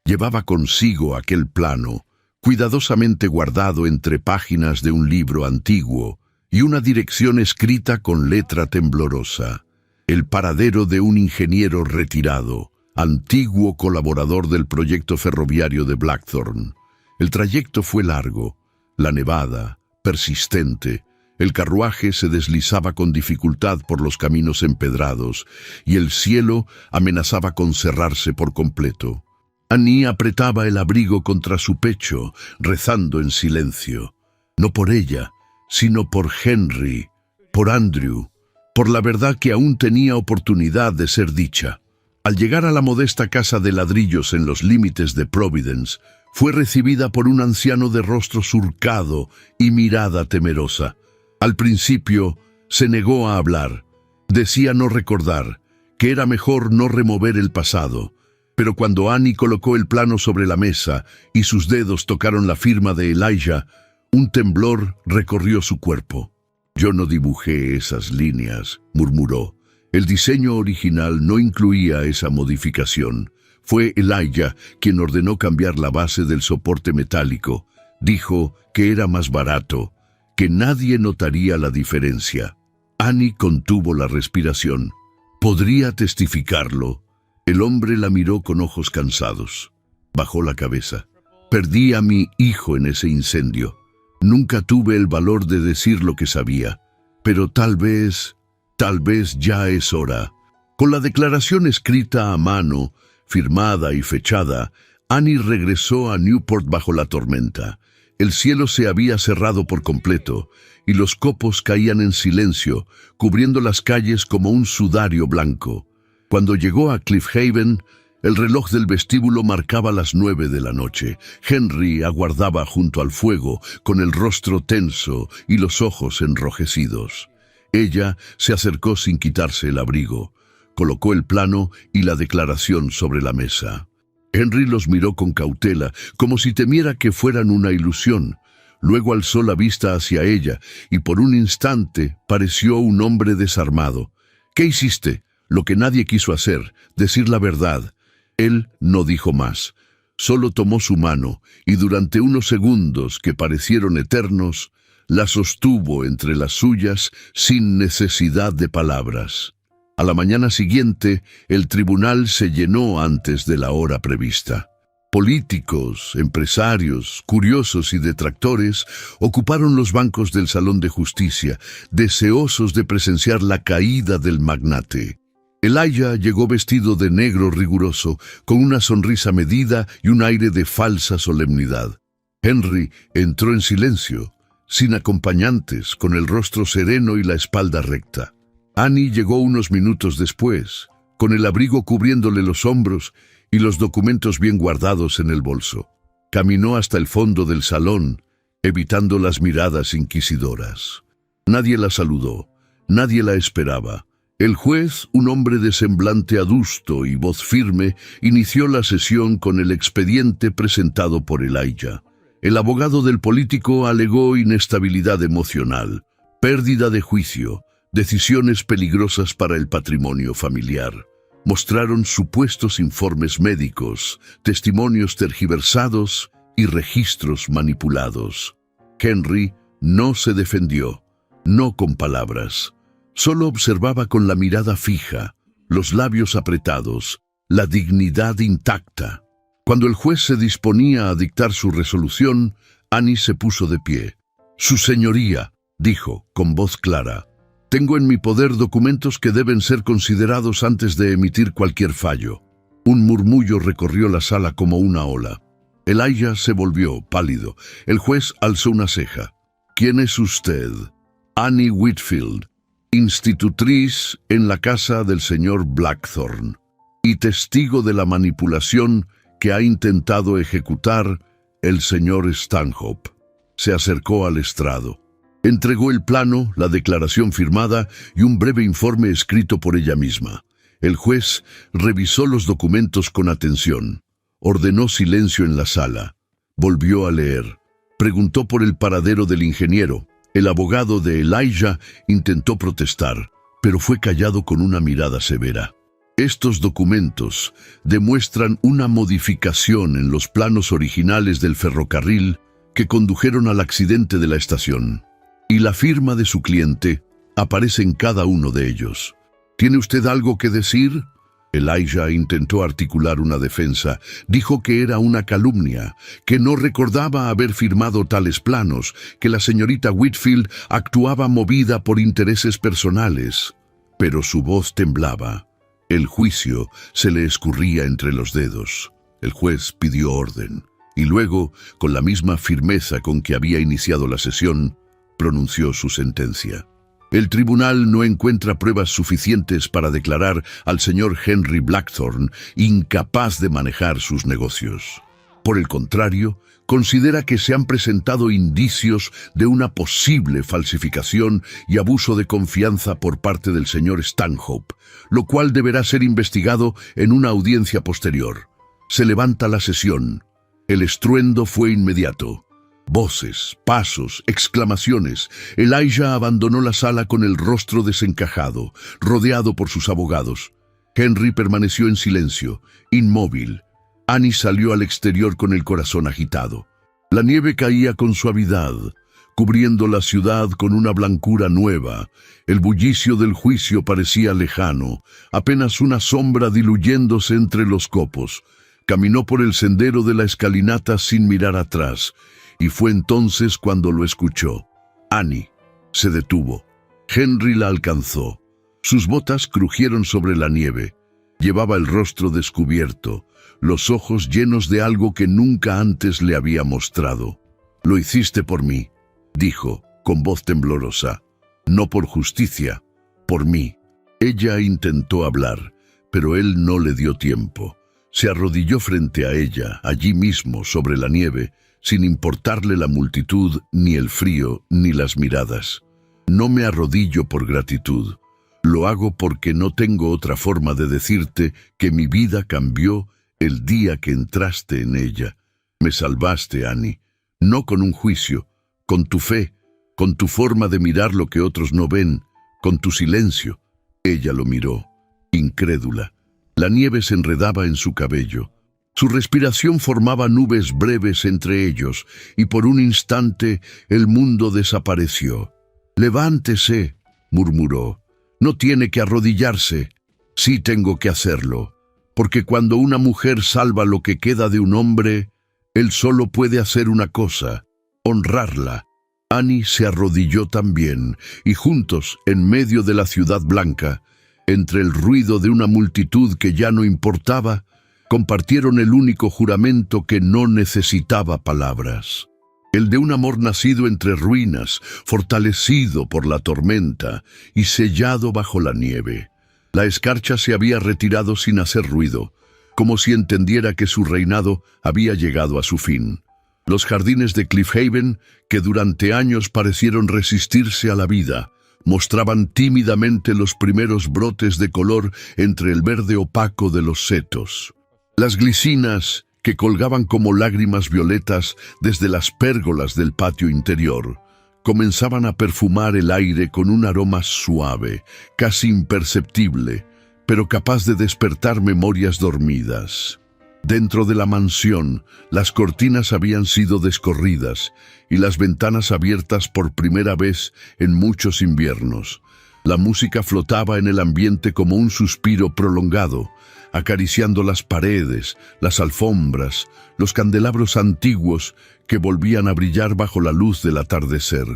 Llevaba consigo aquel plano, cuidadosamente guardado entre páginas de un libro antiguo, y una dirección escrita con letra temblorosa. El paradero de un ingeniero retirado, antiguo colaborador del proyecto ferroviario de Blackthorne. El trayecto fue largo, la nevada, persistente. El carruaje se deslizaba con dificultad por los caminos empedrados, y el cielo amenazaba con cerrarse por completo. Annie apretaba el abrigo contra su pecho, rezando en silencio. No por ella, sino por Henry, por Andrew, por la verdad que aún tenía oportunidad de ser dicha. Al llegar a la modesta casa de ladrillos en los límites de Providence, fue recibida por un anciano de rostro surcado y mirada temerosa. Al principio se negó a hablar. Decía no recordar, que era mejor no remover el pasado. Pero cuando Annie colocó el plano sobre la mesa y sus dedos tocaron la firma de Elijah, un temblor recorrió su cuerpo. «Yo no dibujé esas líneas», murmuró. El diseño original no incluía esa modificación. Fue Elijah quien ordenó cambiar la base del soporte metálico. Dijo que era más barato, que nadie notaría la diferencia. Annie contuvo la respiración. ¿Podría testificarlo? El hombre la miró con ojos cansados. Bajó la cabeza. Perdí a mi hijo en ese incendio. Nunca tuve el valor de decir lo que sabía, pero tal vez... Tal vez ya es hora. Con la declaración escrita a mano, firmada y fechada, Annie regresó a Newport bajo la tormenta. El cielo se había cerrado por completo, y los copos caían en silencio, cubriendo las calles como un sudario blanco. Cuando llegó a Cliff Haven, el reloj del vestíbulo marcaba las 9 de la noche. Henry aguardaba junto al fuego, con el rostro tenso y los ojos enrojecidos. Ella se acercó sin quitarse el abrigo. Colocó el plano y la declaración sobre la mesa. Henry los miró con cautela, como si temiera que fueran una ilusión. Luego alzó la vista hacia ella, y por un instante pareció un hombre desarmado. «¿Qué hiciste?» Lo que nadie quiso hacer, decir la verdad. Él no dijo más. Solo tomó su mano, y durante unos segundos que parecieron eternos, la sostuvo entre las suyas sin necesidad de palabras. A la mañana siguiente, el tribunal se llenó antes de la hora prevista. Políticos, empresarios, curiosos y detractores ocuparon los bancos del salón de justicia, deseosos de presenciar la caída del magnate. Elijah llegó vestido de negro riguroso, con una sonrisa medida y un aire de falsa solemnidad. Henry entró en silencio, sin acompañantes, con el rostro sereno y la espalda recta. Annie llegó unos minutos después, con el abrigo cubriéndole los hombros y los documentos bien guardados en el bolso. Caminó hasta el fondo del salón, evitando las miradas inquisidoras. Nadie la saludó, nadie la esperaba. El juez, un hombre de semblante adusto y voz firme, inició la sesión con el expediente presentado por Elijah. El abogado del político alegó inestabilidad emocional, pérdida de juicio, decisiones peligrosas para el patrimonio familiar. Mostraron supuestos informes médicos, testimonios tergiversados y registros manipulados. Henry no se defendió, no con palabras. Solo observaba con la mirada fija, los labios apretados, la dignidad intacta. Cuando el juez se disponía a dictar su resolución, Annie se puso de pie. «Su señoría», dijo, con voz clara, «tengo en mi poder documentos que deben ser considerados antes de emitir cualquier fallo». Un murmullo recorrió la sala como una ola. Elijah se volvió, pálido. El juez alzó una ceja. «¿Quién es usted?» «Annie Whitfield, institutriz en la casa del señor Blackthorne y testigo de la manipulación que ha intentado ejecutar el señor Stanhope». Se acercó al estrado. Entregó el plano, la declaración firmada y un breve informe escrito por ella misma. El juez revisó los documentos con atención. Ordenó silencio en la sala. Volvió a leer. Preguntó por el paradero del ingeniero. El abogado de Elijah intentó protestar, pero fue callado con una mirada severa. Estos documentos demuestran una modificación en los planos originales del ferrocarril que condujeron al accidente de la estación, y la firma de su cliente aparece en cada uno de ellos. ¿Tiene usted algo que decir? Elijah intentó articular una defensa. Dijo que era una calumnia, que no recordaba haber firmado tales planos, que la señorita Whitfield actuaba movida por intereses personales. Pero su voz temblaba. El juicio se le escurría entre los dedos. El juez pidió orden, y luego, con la misma firmeza con que había iniciado la sesión, pronunció su sentencia. El tribunal no encuentra pruebas suficientes para declarar al señor Henry Blackthorne incapaz de manejar sus negocios. Por el contrario, considera que se han presentado indicios de una posible falsificación y abuso de confianza por parte del señor Stanhope, lo cual deberá ser investigado en una audiencia posterior. Se levanta la sesión. El estruendo fue inmediato. Voces, pasos, exclamaciones. Elijah abandonó la sala con el rostro desencajado, rodeado por sus abogados. Henry permaneció en silencio, inmóvil. Annie salió al exterior con el corazón agitado. La nieve caía con suavidad, cubriendo la ciudad con una blancura nueva. El bullicio del juicio parecía lejano, apenas una sombra diluyéndose entre los copos. Caminó por el sendero de la escalinata sin mirar atrás, y fue entonces cuando lo escuchó. Annie se detuvo. Henry la alcanzó. Sus botas crujieron sobre la nieve. Llevaba el rostro descubierto, los ojos llenos de algo que nunca antes le había mostrado. «Lo hiciste por mí», dijo, con voz temblorosa. «No por justicia, por mí». Ella intentó hablar, pero él no le dio tiempo. Se arrodilló frente a ella, allí mismo, sobre la nieve, sin importarle la multitud, ni el frío, ni las miradas. «No me arrodillo por gratitud. Lo hago porque no tengo otra forma de decirte que mi vida cambió el día que entraste en ella. Me salvaste, Annie, no con un juicio, con tu fe, con tu forma de mirar lo que otros no ven, con tu silencio». Ella lo miró, incrédula. La nieve se enredaba en su cabello. Su respiración formaba nubes breves entre ellos, y por un instante el mundo desapareció. «Levántese», murmuró. «No tiene que arrodillarse». «Sí tengo que hacerlo, porque cuando una mujer salva lo que queda de un hombre, él solo puede hacer una cosa, honrarla». Annie se arrodilló también, y juntos, en medio de la ciudad blanca, entre el ruido de una multitud que ya no importaba, compartieron el único juramento que no necesitaba palabras. El de un amor nacido entre ruinas, fortalecido por la tormenta y sellado bajo la nieve. La escarcha se había retirado sin hacer ruido, como si entendiera que su reinado había llegado a su fin. Los jardines de Cliffhaven, que durante años parecieron resistirse a la vida, mostraban tímidamente los primeros brotes de color entre el verde opaco de los setos. Las glicinas, que colgaban como lágrimas violetas desde las pérgolas del patio interior, comenzaban a perfumar el aire con un aroma suave, casi imperceptible, pero capaz de despertar memorias dormidas. Dentro de la mansión, las cortinas habían sido descorridas y las ventanas abiertas por primera vez en muchos inviernos. La música flotaba en el ambiente como un suspiro prolongado, acariciando las paredes, las alfombras, los candelabros antiguos que volvían a brillar bajo la luz del atardecer.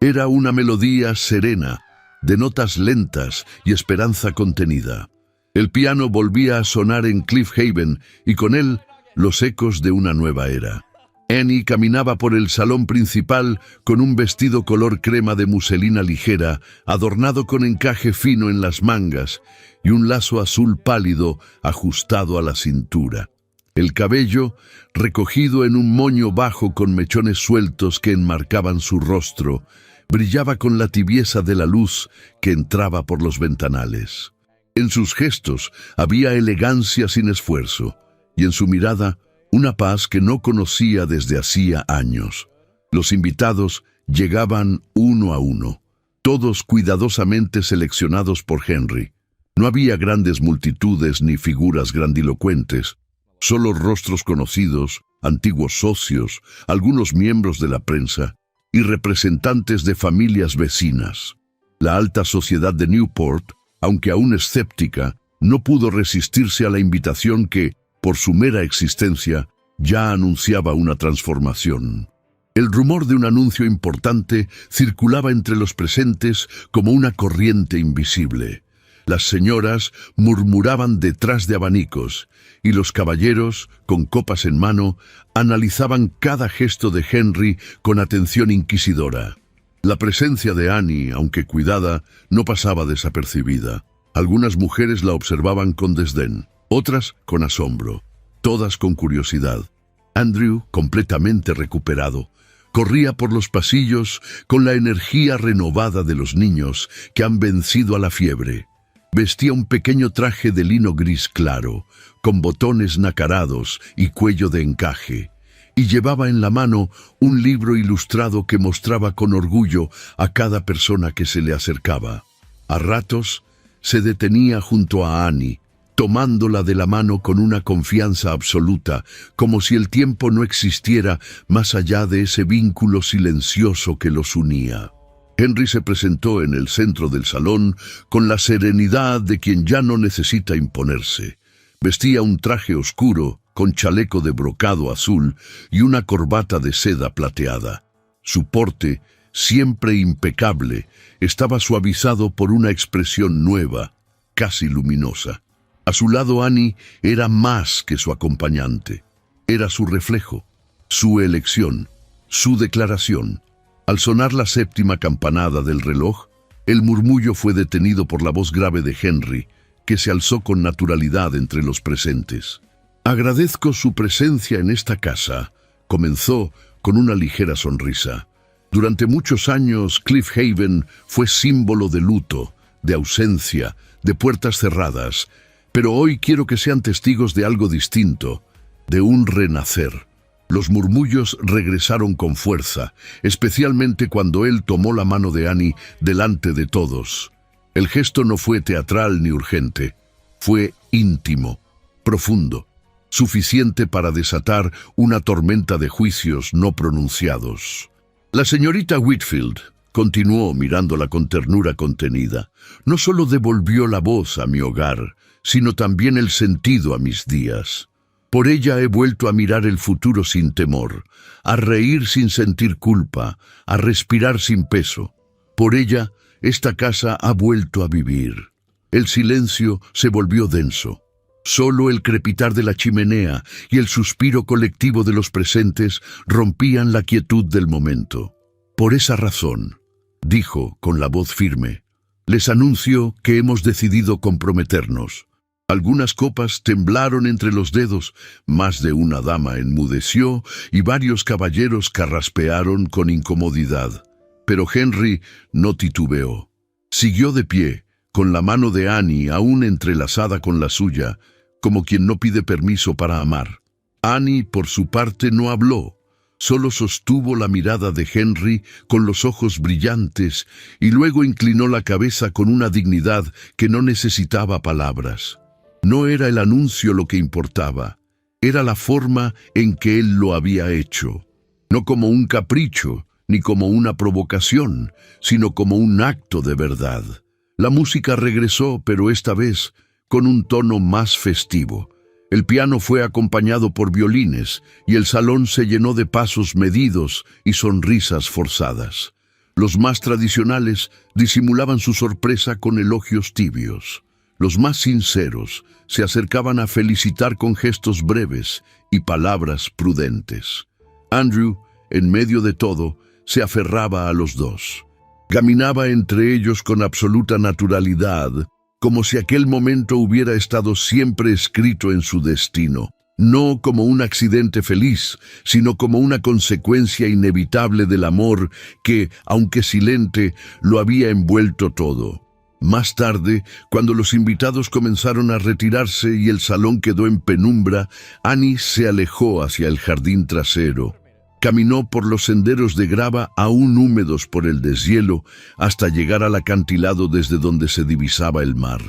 Era una melodía serena, de notas lentas y esperanza contenida. El piano volvía a sonar en Cliffhaven y con él los ecos de una nueva era. Annie caminaba por el salón principal con un vestido color crema de muselina ligera, adornado con encaje fino en las mangas y un lazo azul pálido ajustado a la cintura. El cabello, recogido en un moño bajo con mechones sueltos que enmarcaban su rostro, brillaba con la tibieza de la luz que entraba por los ventanales. En sus gestos había elegancia sin esfuerzo, y en su mirada una paz que no conocía desde hacía años. Los invitados llegaban uno a uno, todos cuidadosamente seleccionados por Henry. No había grandes multitudes ni figuras grandilocuentes, solo rostros conocidos, antiguos socios, algunos miembros de la prensa y representantes de familias vecinas. La alta sociedad de Newport, aunque aún escéptica, no pudo resistirse a la invitación que, por su mera existencia, ya anunciaba una transformación. El rumor de un anuncio importante circulaba entre los presentes como una corriente invisible. Las señoras murmuraban detrás de abanicos, y los caballeros, con copas en mano, analizaban cada gesto de Henry con atención inquisidora. La presencia de Annie, aunque cuidada, no pasaba desapercibida. Algunas mujeres la observaban con desdén, otras con asombro, todas con curiosidad. Andrew, completamente recuperado, corría por los pasillos con la energía renovada de los niños que han vencido a la fiebre. Vestía un pequeño traje de lino gris claro, con botones nacarados y cuello de encaje, y llevaba en la mano un libro ilustrado que mostraba con orgullo a cada persona que se le acercaba. A ratos se detenía junto a Annie, tomándola de la mano con una confianza absoluta, como si el tiempo no existiera más allá de ese vínculo silencioso que los unía. Henry se presentó en el centro del salón con la serenidad de quien ya no necesita imponerse. Vestía un traje oscuro, con chaleco de brocado azul y una corbata de seda plateada. Su porte, siempre impecable, estaba suavizado por una expresión nueva, casi luminosa. A su lado Annie era más que su acompañante. Era su reflejo, su elección, su declaración. Al sonar la séptima campanada del reloj, el murmullo fue detenido por la voz grave de Henry, que se alzó con naturalidad entre los presentes. «Agradezco su presencia en esta casa», comenzó con una ligera sonrisa. Durante muchos años, Cliff Haven fue símbolo de luto, de ausencia, de puertas cerradas, pero hoy quiero que sean testigos de algo distinto, de un renacer. Los murmullos regresaron con fuerza, especialmente cuando él tomó la mano de Annie delante de todos. El gesto no fue teatral ni urgente, fue íntimo, profundo, suficiente para desatar una tormenta de juicios no pronunciados. La señorita Whitfield, continuó mirándola con ternura contenida, no solo devolvió la voz a mi hogar, sino también el sentido a mis días. Por ella he vuelto a mirar el futuro sin temor, a reír sin sentir culpa, a respirar sin peso. Por ella, esta casa ha vuelto a vivir. El silencio se volvió denso. Solo el crepitar de la chimenea y el suspiro colectivo de los presentes rompían la quietud del momento. Por esa razón, dijo con la voz firme, les anuncio que hemos decidido comprometernos. Algunas copas temblaron entre los dedos, más de una dama enmudeció y varios caballeros carraspearon con incomodidad. Pero Henry no titubeó. Siguió de pie, con la mano de Annie aún entrelazada con la suya, como quien no pide permiso para amar. Annie, por su parte, no habló. Solo sostuvo la mirada de Henry con los ojos brillantes y luego inclinó la cabeza con una dignidad que no necesitaba palabras. No era el anuncio lo que importaba, era la forma en que él lo había hecho. No como un capricho, ni como una provocación, sino como un acto de verdad. La música regresó, pero esta vez con un tono más festivo. El piano fue acompañado por violines y el salón se llenó de pasos medidos y sonrisas forzadas. Los más tradicionales disimulaban su sorpresa con elogios tibios. Los más sinceros se acercaban a felicitar con gestos breves y palabras prudentes. Andrew, en medio de todo, se aferraba a los dos. Caminaba entre ellos con absoluta naturalidad, como si aquel momento hubiera estado siempre escrito en su destino, no como un accidente feliz, sino como una consecuencia inevitable del amor que, aunque silente, lo había envuelto todo. Más tarde, cuando los invitados comenzaron a retirarse y el salón quedó en penumbra, Annie se alejó hacia el jardín trasero. Caminó por los senderos de grava aún húmedos por el deshielo hasta llegar al acantilado desde donde se divisaba el mar.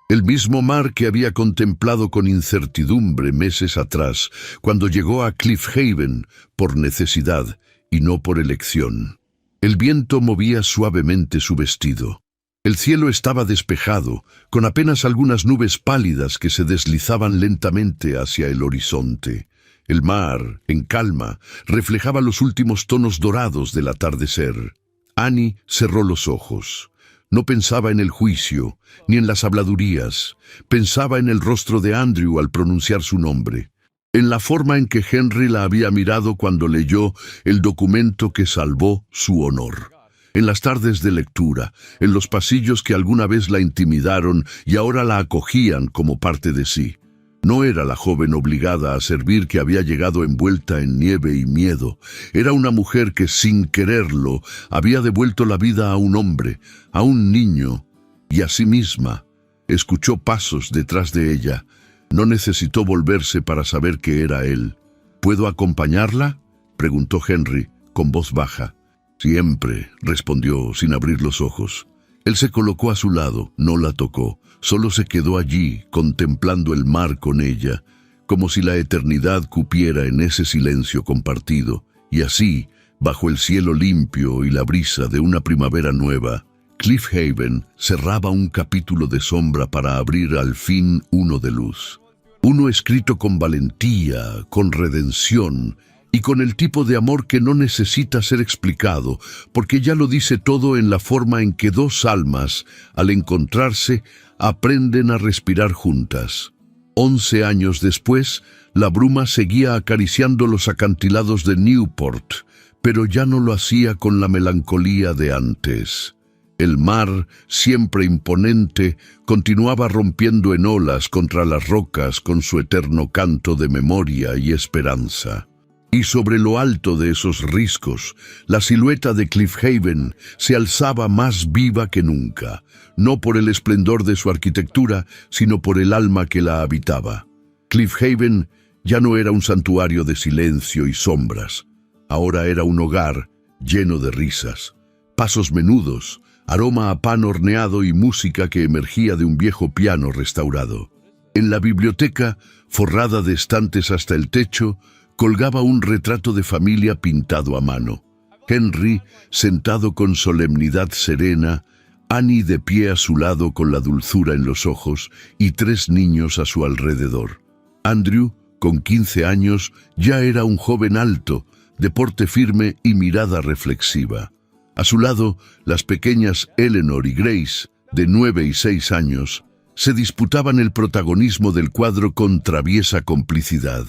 El mismo mar que había contemplado con incertidumbre meses atrás, cuando llegó a Cliff Haven por necesidad y no por elección. El viento movía suavemente su vestido. El cielo estaba despejado, con apenas algunas nubes pálidas que se deslizaban lentamente hacia el horizonte. El mar, en calma, reflejaba los últimos tonos dorados del atardecer. Annie cerró los ojos. No pensaba en el juicio, ni en las habladurías. Pensaba en el rostro de Andrew al pronunciar su nombre, en la forma en que Henry la había mirado cuando leyó el documento que salvó su honor. En las tardes de lectura, en los pasillos que alguna vez la intimidaron y ahora la acogían como parte de sí. No era la joven obligada a servir que había llegado envuelta en nieve y miedo. Era una mujer que, sin quererlo, había devuelto la vida a un hombre, a un niño, y a sí misma. Escuchó pasos detrás de ella. No necesitó volverse para saber que era él. ¿Puedo acompañarla?, preguntó Henry, con voz baja. Siempre, respondió sin abrir los ojos. Él se colocó a su lado, no la tocó. Solo se quedó allí, contemplando el mar con ella, como si la eternidad cupiera en ese silencio compartido. Y así, bajo el cielo limpio y la brisa de una primavera nueva, Cliff Haven cerraba un capítulo de sombra para abrir al fin uno de luz. Uno escrito con valentía, con redención y con el tipo de amor que no necesita ser explicado, porque ya lo dice todo en la forma en que dos almas, al encontrarse, aprenden a respirar juntas. 11 años después, la bruma seguía acariciando los acantilados de Newport, pero ya no lo hacía con la melancolía de antes. El mar, siempre imponente, continuaba rompiendo en olas contra las rocas con su eterno canto de memoria y esperanza. Y sobre lo alto de esos riscos, la silueta de Cliff Haven se alzaba más viva que nunca, no por el esplendor de su arquitectura, sino por el alma que la habitaba. Cliff Haven ya no era un santuario de silencio y sombras. Ahora era un hogar lleno de risas, pasos menudos, aroma a pan horneado y música que emergía de un viejo piano restaurado. En la biblioteca, forrada de estantes hasta el techo, colgaba un retrato de familia pintado a mano. Henry, sentado con solemnidad serena, Annie de pie a su lado con la dulzura en los ojos y 3 niños a su alrededor. Andrew, con 15 años, ya era un joven alto, de porte firme y mirada reflexiva. A su lado, las pequeñas Eleanor y Grace, de 9 y 6 años, se disputaban el protagonismo del cuadro con traviesa complicidad.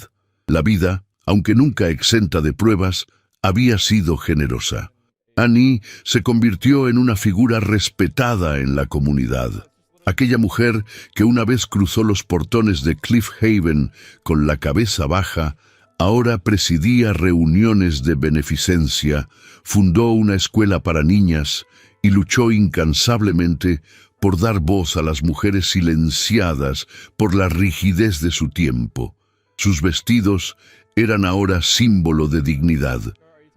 La vida, aunque nunca exenta de pruebas, había sido generosa. Annie se convirtió en una figura respetada en la comunidad. Aquella mujer que una vez cruzó los portones de Cliff Haven con la cabeza baja, ahora presidía reuniones de beneficencia, fundó una escuela para niñas y luchó incansablemente por dar voz a las mujeres silenciadas por la rigidez de su tiempo. Sus vestidos eran ahora símbolo de dignidad,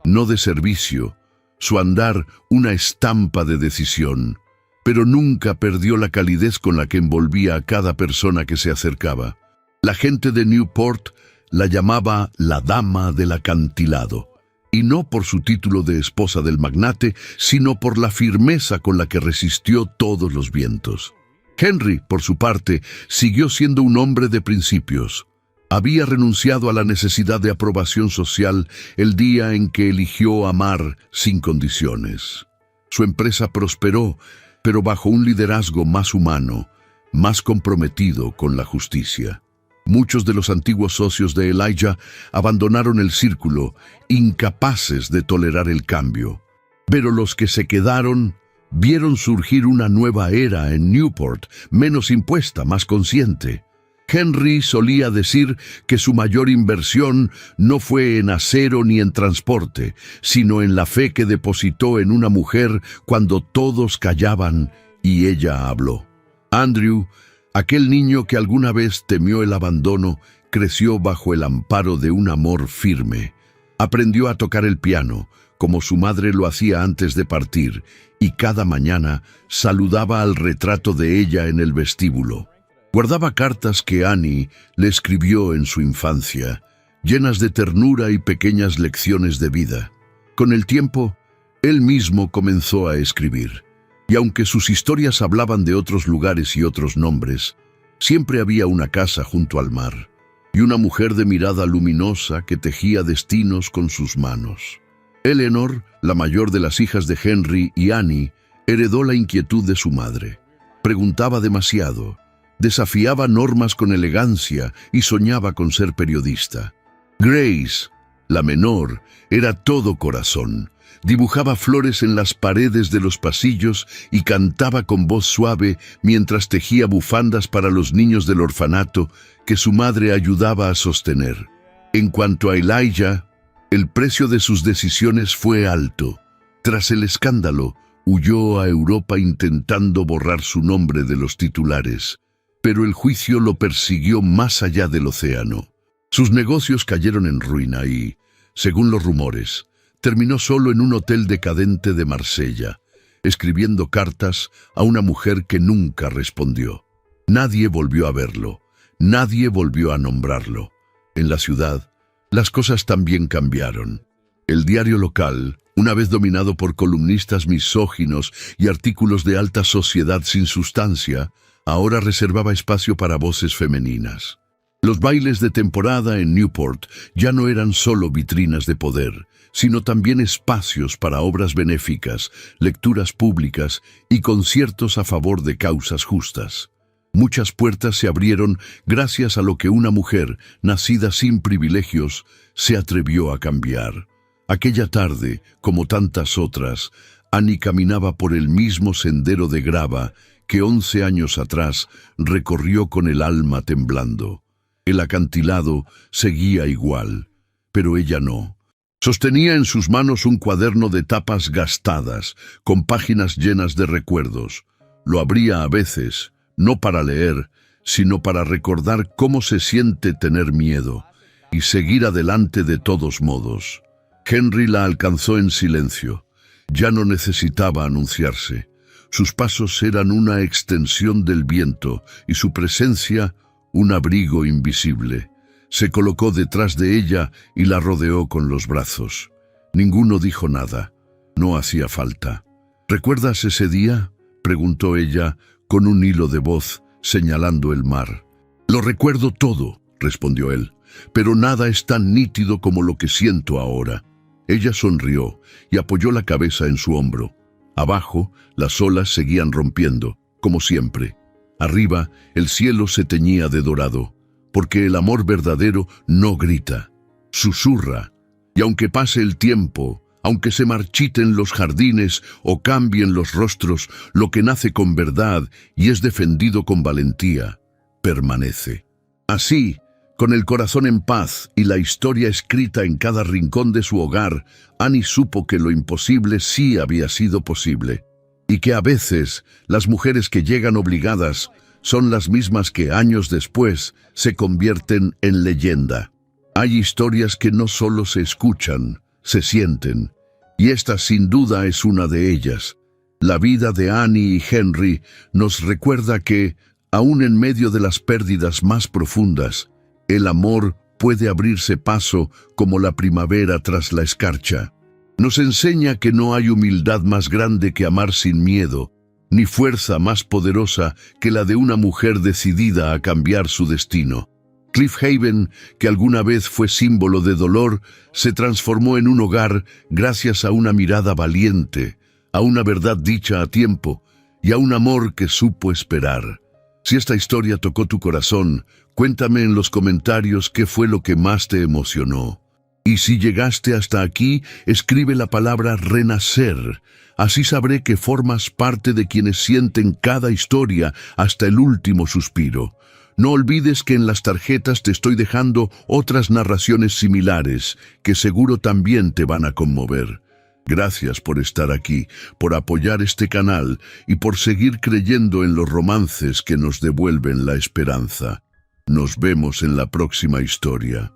no de servicio, su andar una estampa de decisión, pero nunca perdió la calidez con la que envolvía a cada persona que se acercaba. La gente de Newport la llamaba la Dama del Acantilado, y no por su título de esposa del magnate, sino por la firmeza con la que resistió todos los vientos. Henry, por su parte, siguió siendo un hombre de principios. Había renunciado a la necesidad de aprobación social el día en que eligió amar sin condiciones. Su empresa prosperó, pero bajo un liderazgo más humano, más comprometido con la justicia. Muchos de los antiguos socios de Elijah abandonaron el círculo, incapaces de tolerar el cambio. Pero los que se quedaron vieron surgir una nueva era en Newport, menos impuesta, más consciente. Henry solía decir que su mayor inversión no fue en acero ni en transporte, sino en la fe que depositó en una mujer cuando todos callaban y ella habló. Andrew, aquel niño que alguna vez temió el abandono, creció bajo el amparo de un amor firme. Aprendió a tocar el piano, como su madre lo hacía antes de partir, y cada mañana saludaba al retrato de ella en el vestíbulo. Guardaba cartas que Annie le escribió en su infancia, llenas de ternura y pequeñas lecciones de vida. Con el tiempo, él mismo comenzó a escribir, y aunque sus historias hablaban de otros lugares y otros nombres, siempre había una casa junto al mar, y una mujer de mirada luminosa que tejía destinos con sus manos. Eleanor, la mayor de las hijas de Henry y Annie, heredó la inquietud de su madre. Preguntaba demasiado, desafiaba normas con elegancia y soñaba con ser periodista. Grace, la menor, era todo corazón. Dibujaba flores en las paredes de los pasillos y cantaba con voz suave mientras tejía bufandas para los niños del orfanato que su madre ayudaba a sostener. En cuanto a Elijah, el precio de sus decisiones fue alto. Tras el escándalo, huyó a Europa intentando borrar su nombre de los titulares, pero el juicio lo persiguió más allá del océano. Sus negocios cayeron en ruina y, según los rumores, terminó solo en un hotel decadente de Marsella, escribiendo cartas a una mujer que nunca respondió. Nadie volvió a verlo, nadie volvió a nombrarlo. En la ciudad, las cosas también cambiaron. El diario local, una vez dominado por columnistas misóginos y artículos de alta sociedad sin sustancia, ahora reservaba espacio para voces femeninas. Los bailes de temporada en Newport ya no eran solo vitrinas de poder, sino también espacios para obras benéficas, lecturas públicas y conciertos a favor de causas justas. Muchas puertas se abrieron gracias a lo que una mujer, nacida sin privilegios, se atrevió a cambiar. Aquella tarde, como tantas otras, Annie caminaba por el mismo sendero de grava que 11 años atrás recorrió con el alma temblando. El acantilado seguía igual, pero ella no. Sostenía en sus manos un cuaderno de tapas gastadas, con páginas llenas de recuerdos. Lo abría a veces, no para leer, sino para recordar cómo se siente tener miedo y seguir adelante de todos modos. Henry la alcanzó en silencio. Ya no necesitaba anunciarse. Sus pasos eran una extensión del viento y su presencia un abrigo invisible. Se colocó detrás de ella y la rodeó con los brazos. Ninguno dijo nada. No hacía falta. ¿Recuerdas ese día?, preguntó ella con un hilo de voz, señalando el mar. «Lo recuerdo todo», respondió él, «pero nada es tan nítido como lo que siento ahora». Ella sonrió y apoyó la cabeza en su hombro. Abajo, las olas seguían rompiendo, como siempre. Arriba, el cielo se teñía de dorado, porque el amor verdadero no grita, susurra. Y aunque pase el tiempo, aunque se marchiten los jardines o cambien los rostros, lo que nace con verdad y es defendido con valentía, permanece. Así, con el corazón en paz y la historia escrita en cada rincón de su hogar, Annie supo que lo imposible sí había sido posible, y que a veces las mujeres que llegan obligadas son las mismas que años después se convierten en leyenda. Hay historias que no solo se escuchan, se sienten, y esta sin duda es una de ellas. La vida de Annie y Henry nos recuerda que, aun en medio de las pérdidas más profundas, el amor puede abrirse paso como la primavera tras la escarcha. Nos enseña que no hay humildad más grande que amar sin miedo, ni fuerza más poderosa que la de una mujer decidida a cambiar su destino. Cliff Haven, que alguna vez fue símbolo de dolor, se transformó en un hogar gracias a una mirada valiente, a una verdad dicha a tiempo y a un amor que supo esperar. Si esta historia tocó tu corazón, cuéntame en los comentarios qué fue lo que más te emocionó. Y si llegaste hasta aquí, escribe la palabra renacer. Así sabré que formas parte de quienes sienten cada historia hasta el último suspiro. No olvides que en las tarjetas te estoy dejando otras narraciones similares que seguro también te van a conmover. Gracias por estar aquí, por apoyar este canal y por seguir creyendo en los romances que nos devuelven la esperanza. Nos vemos en la próxima historia.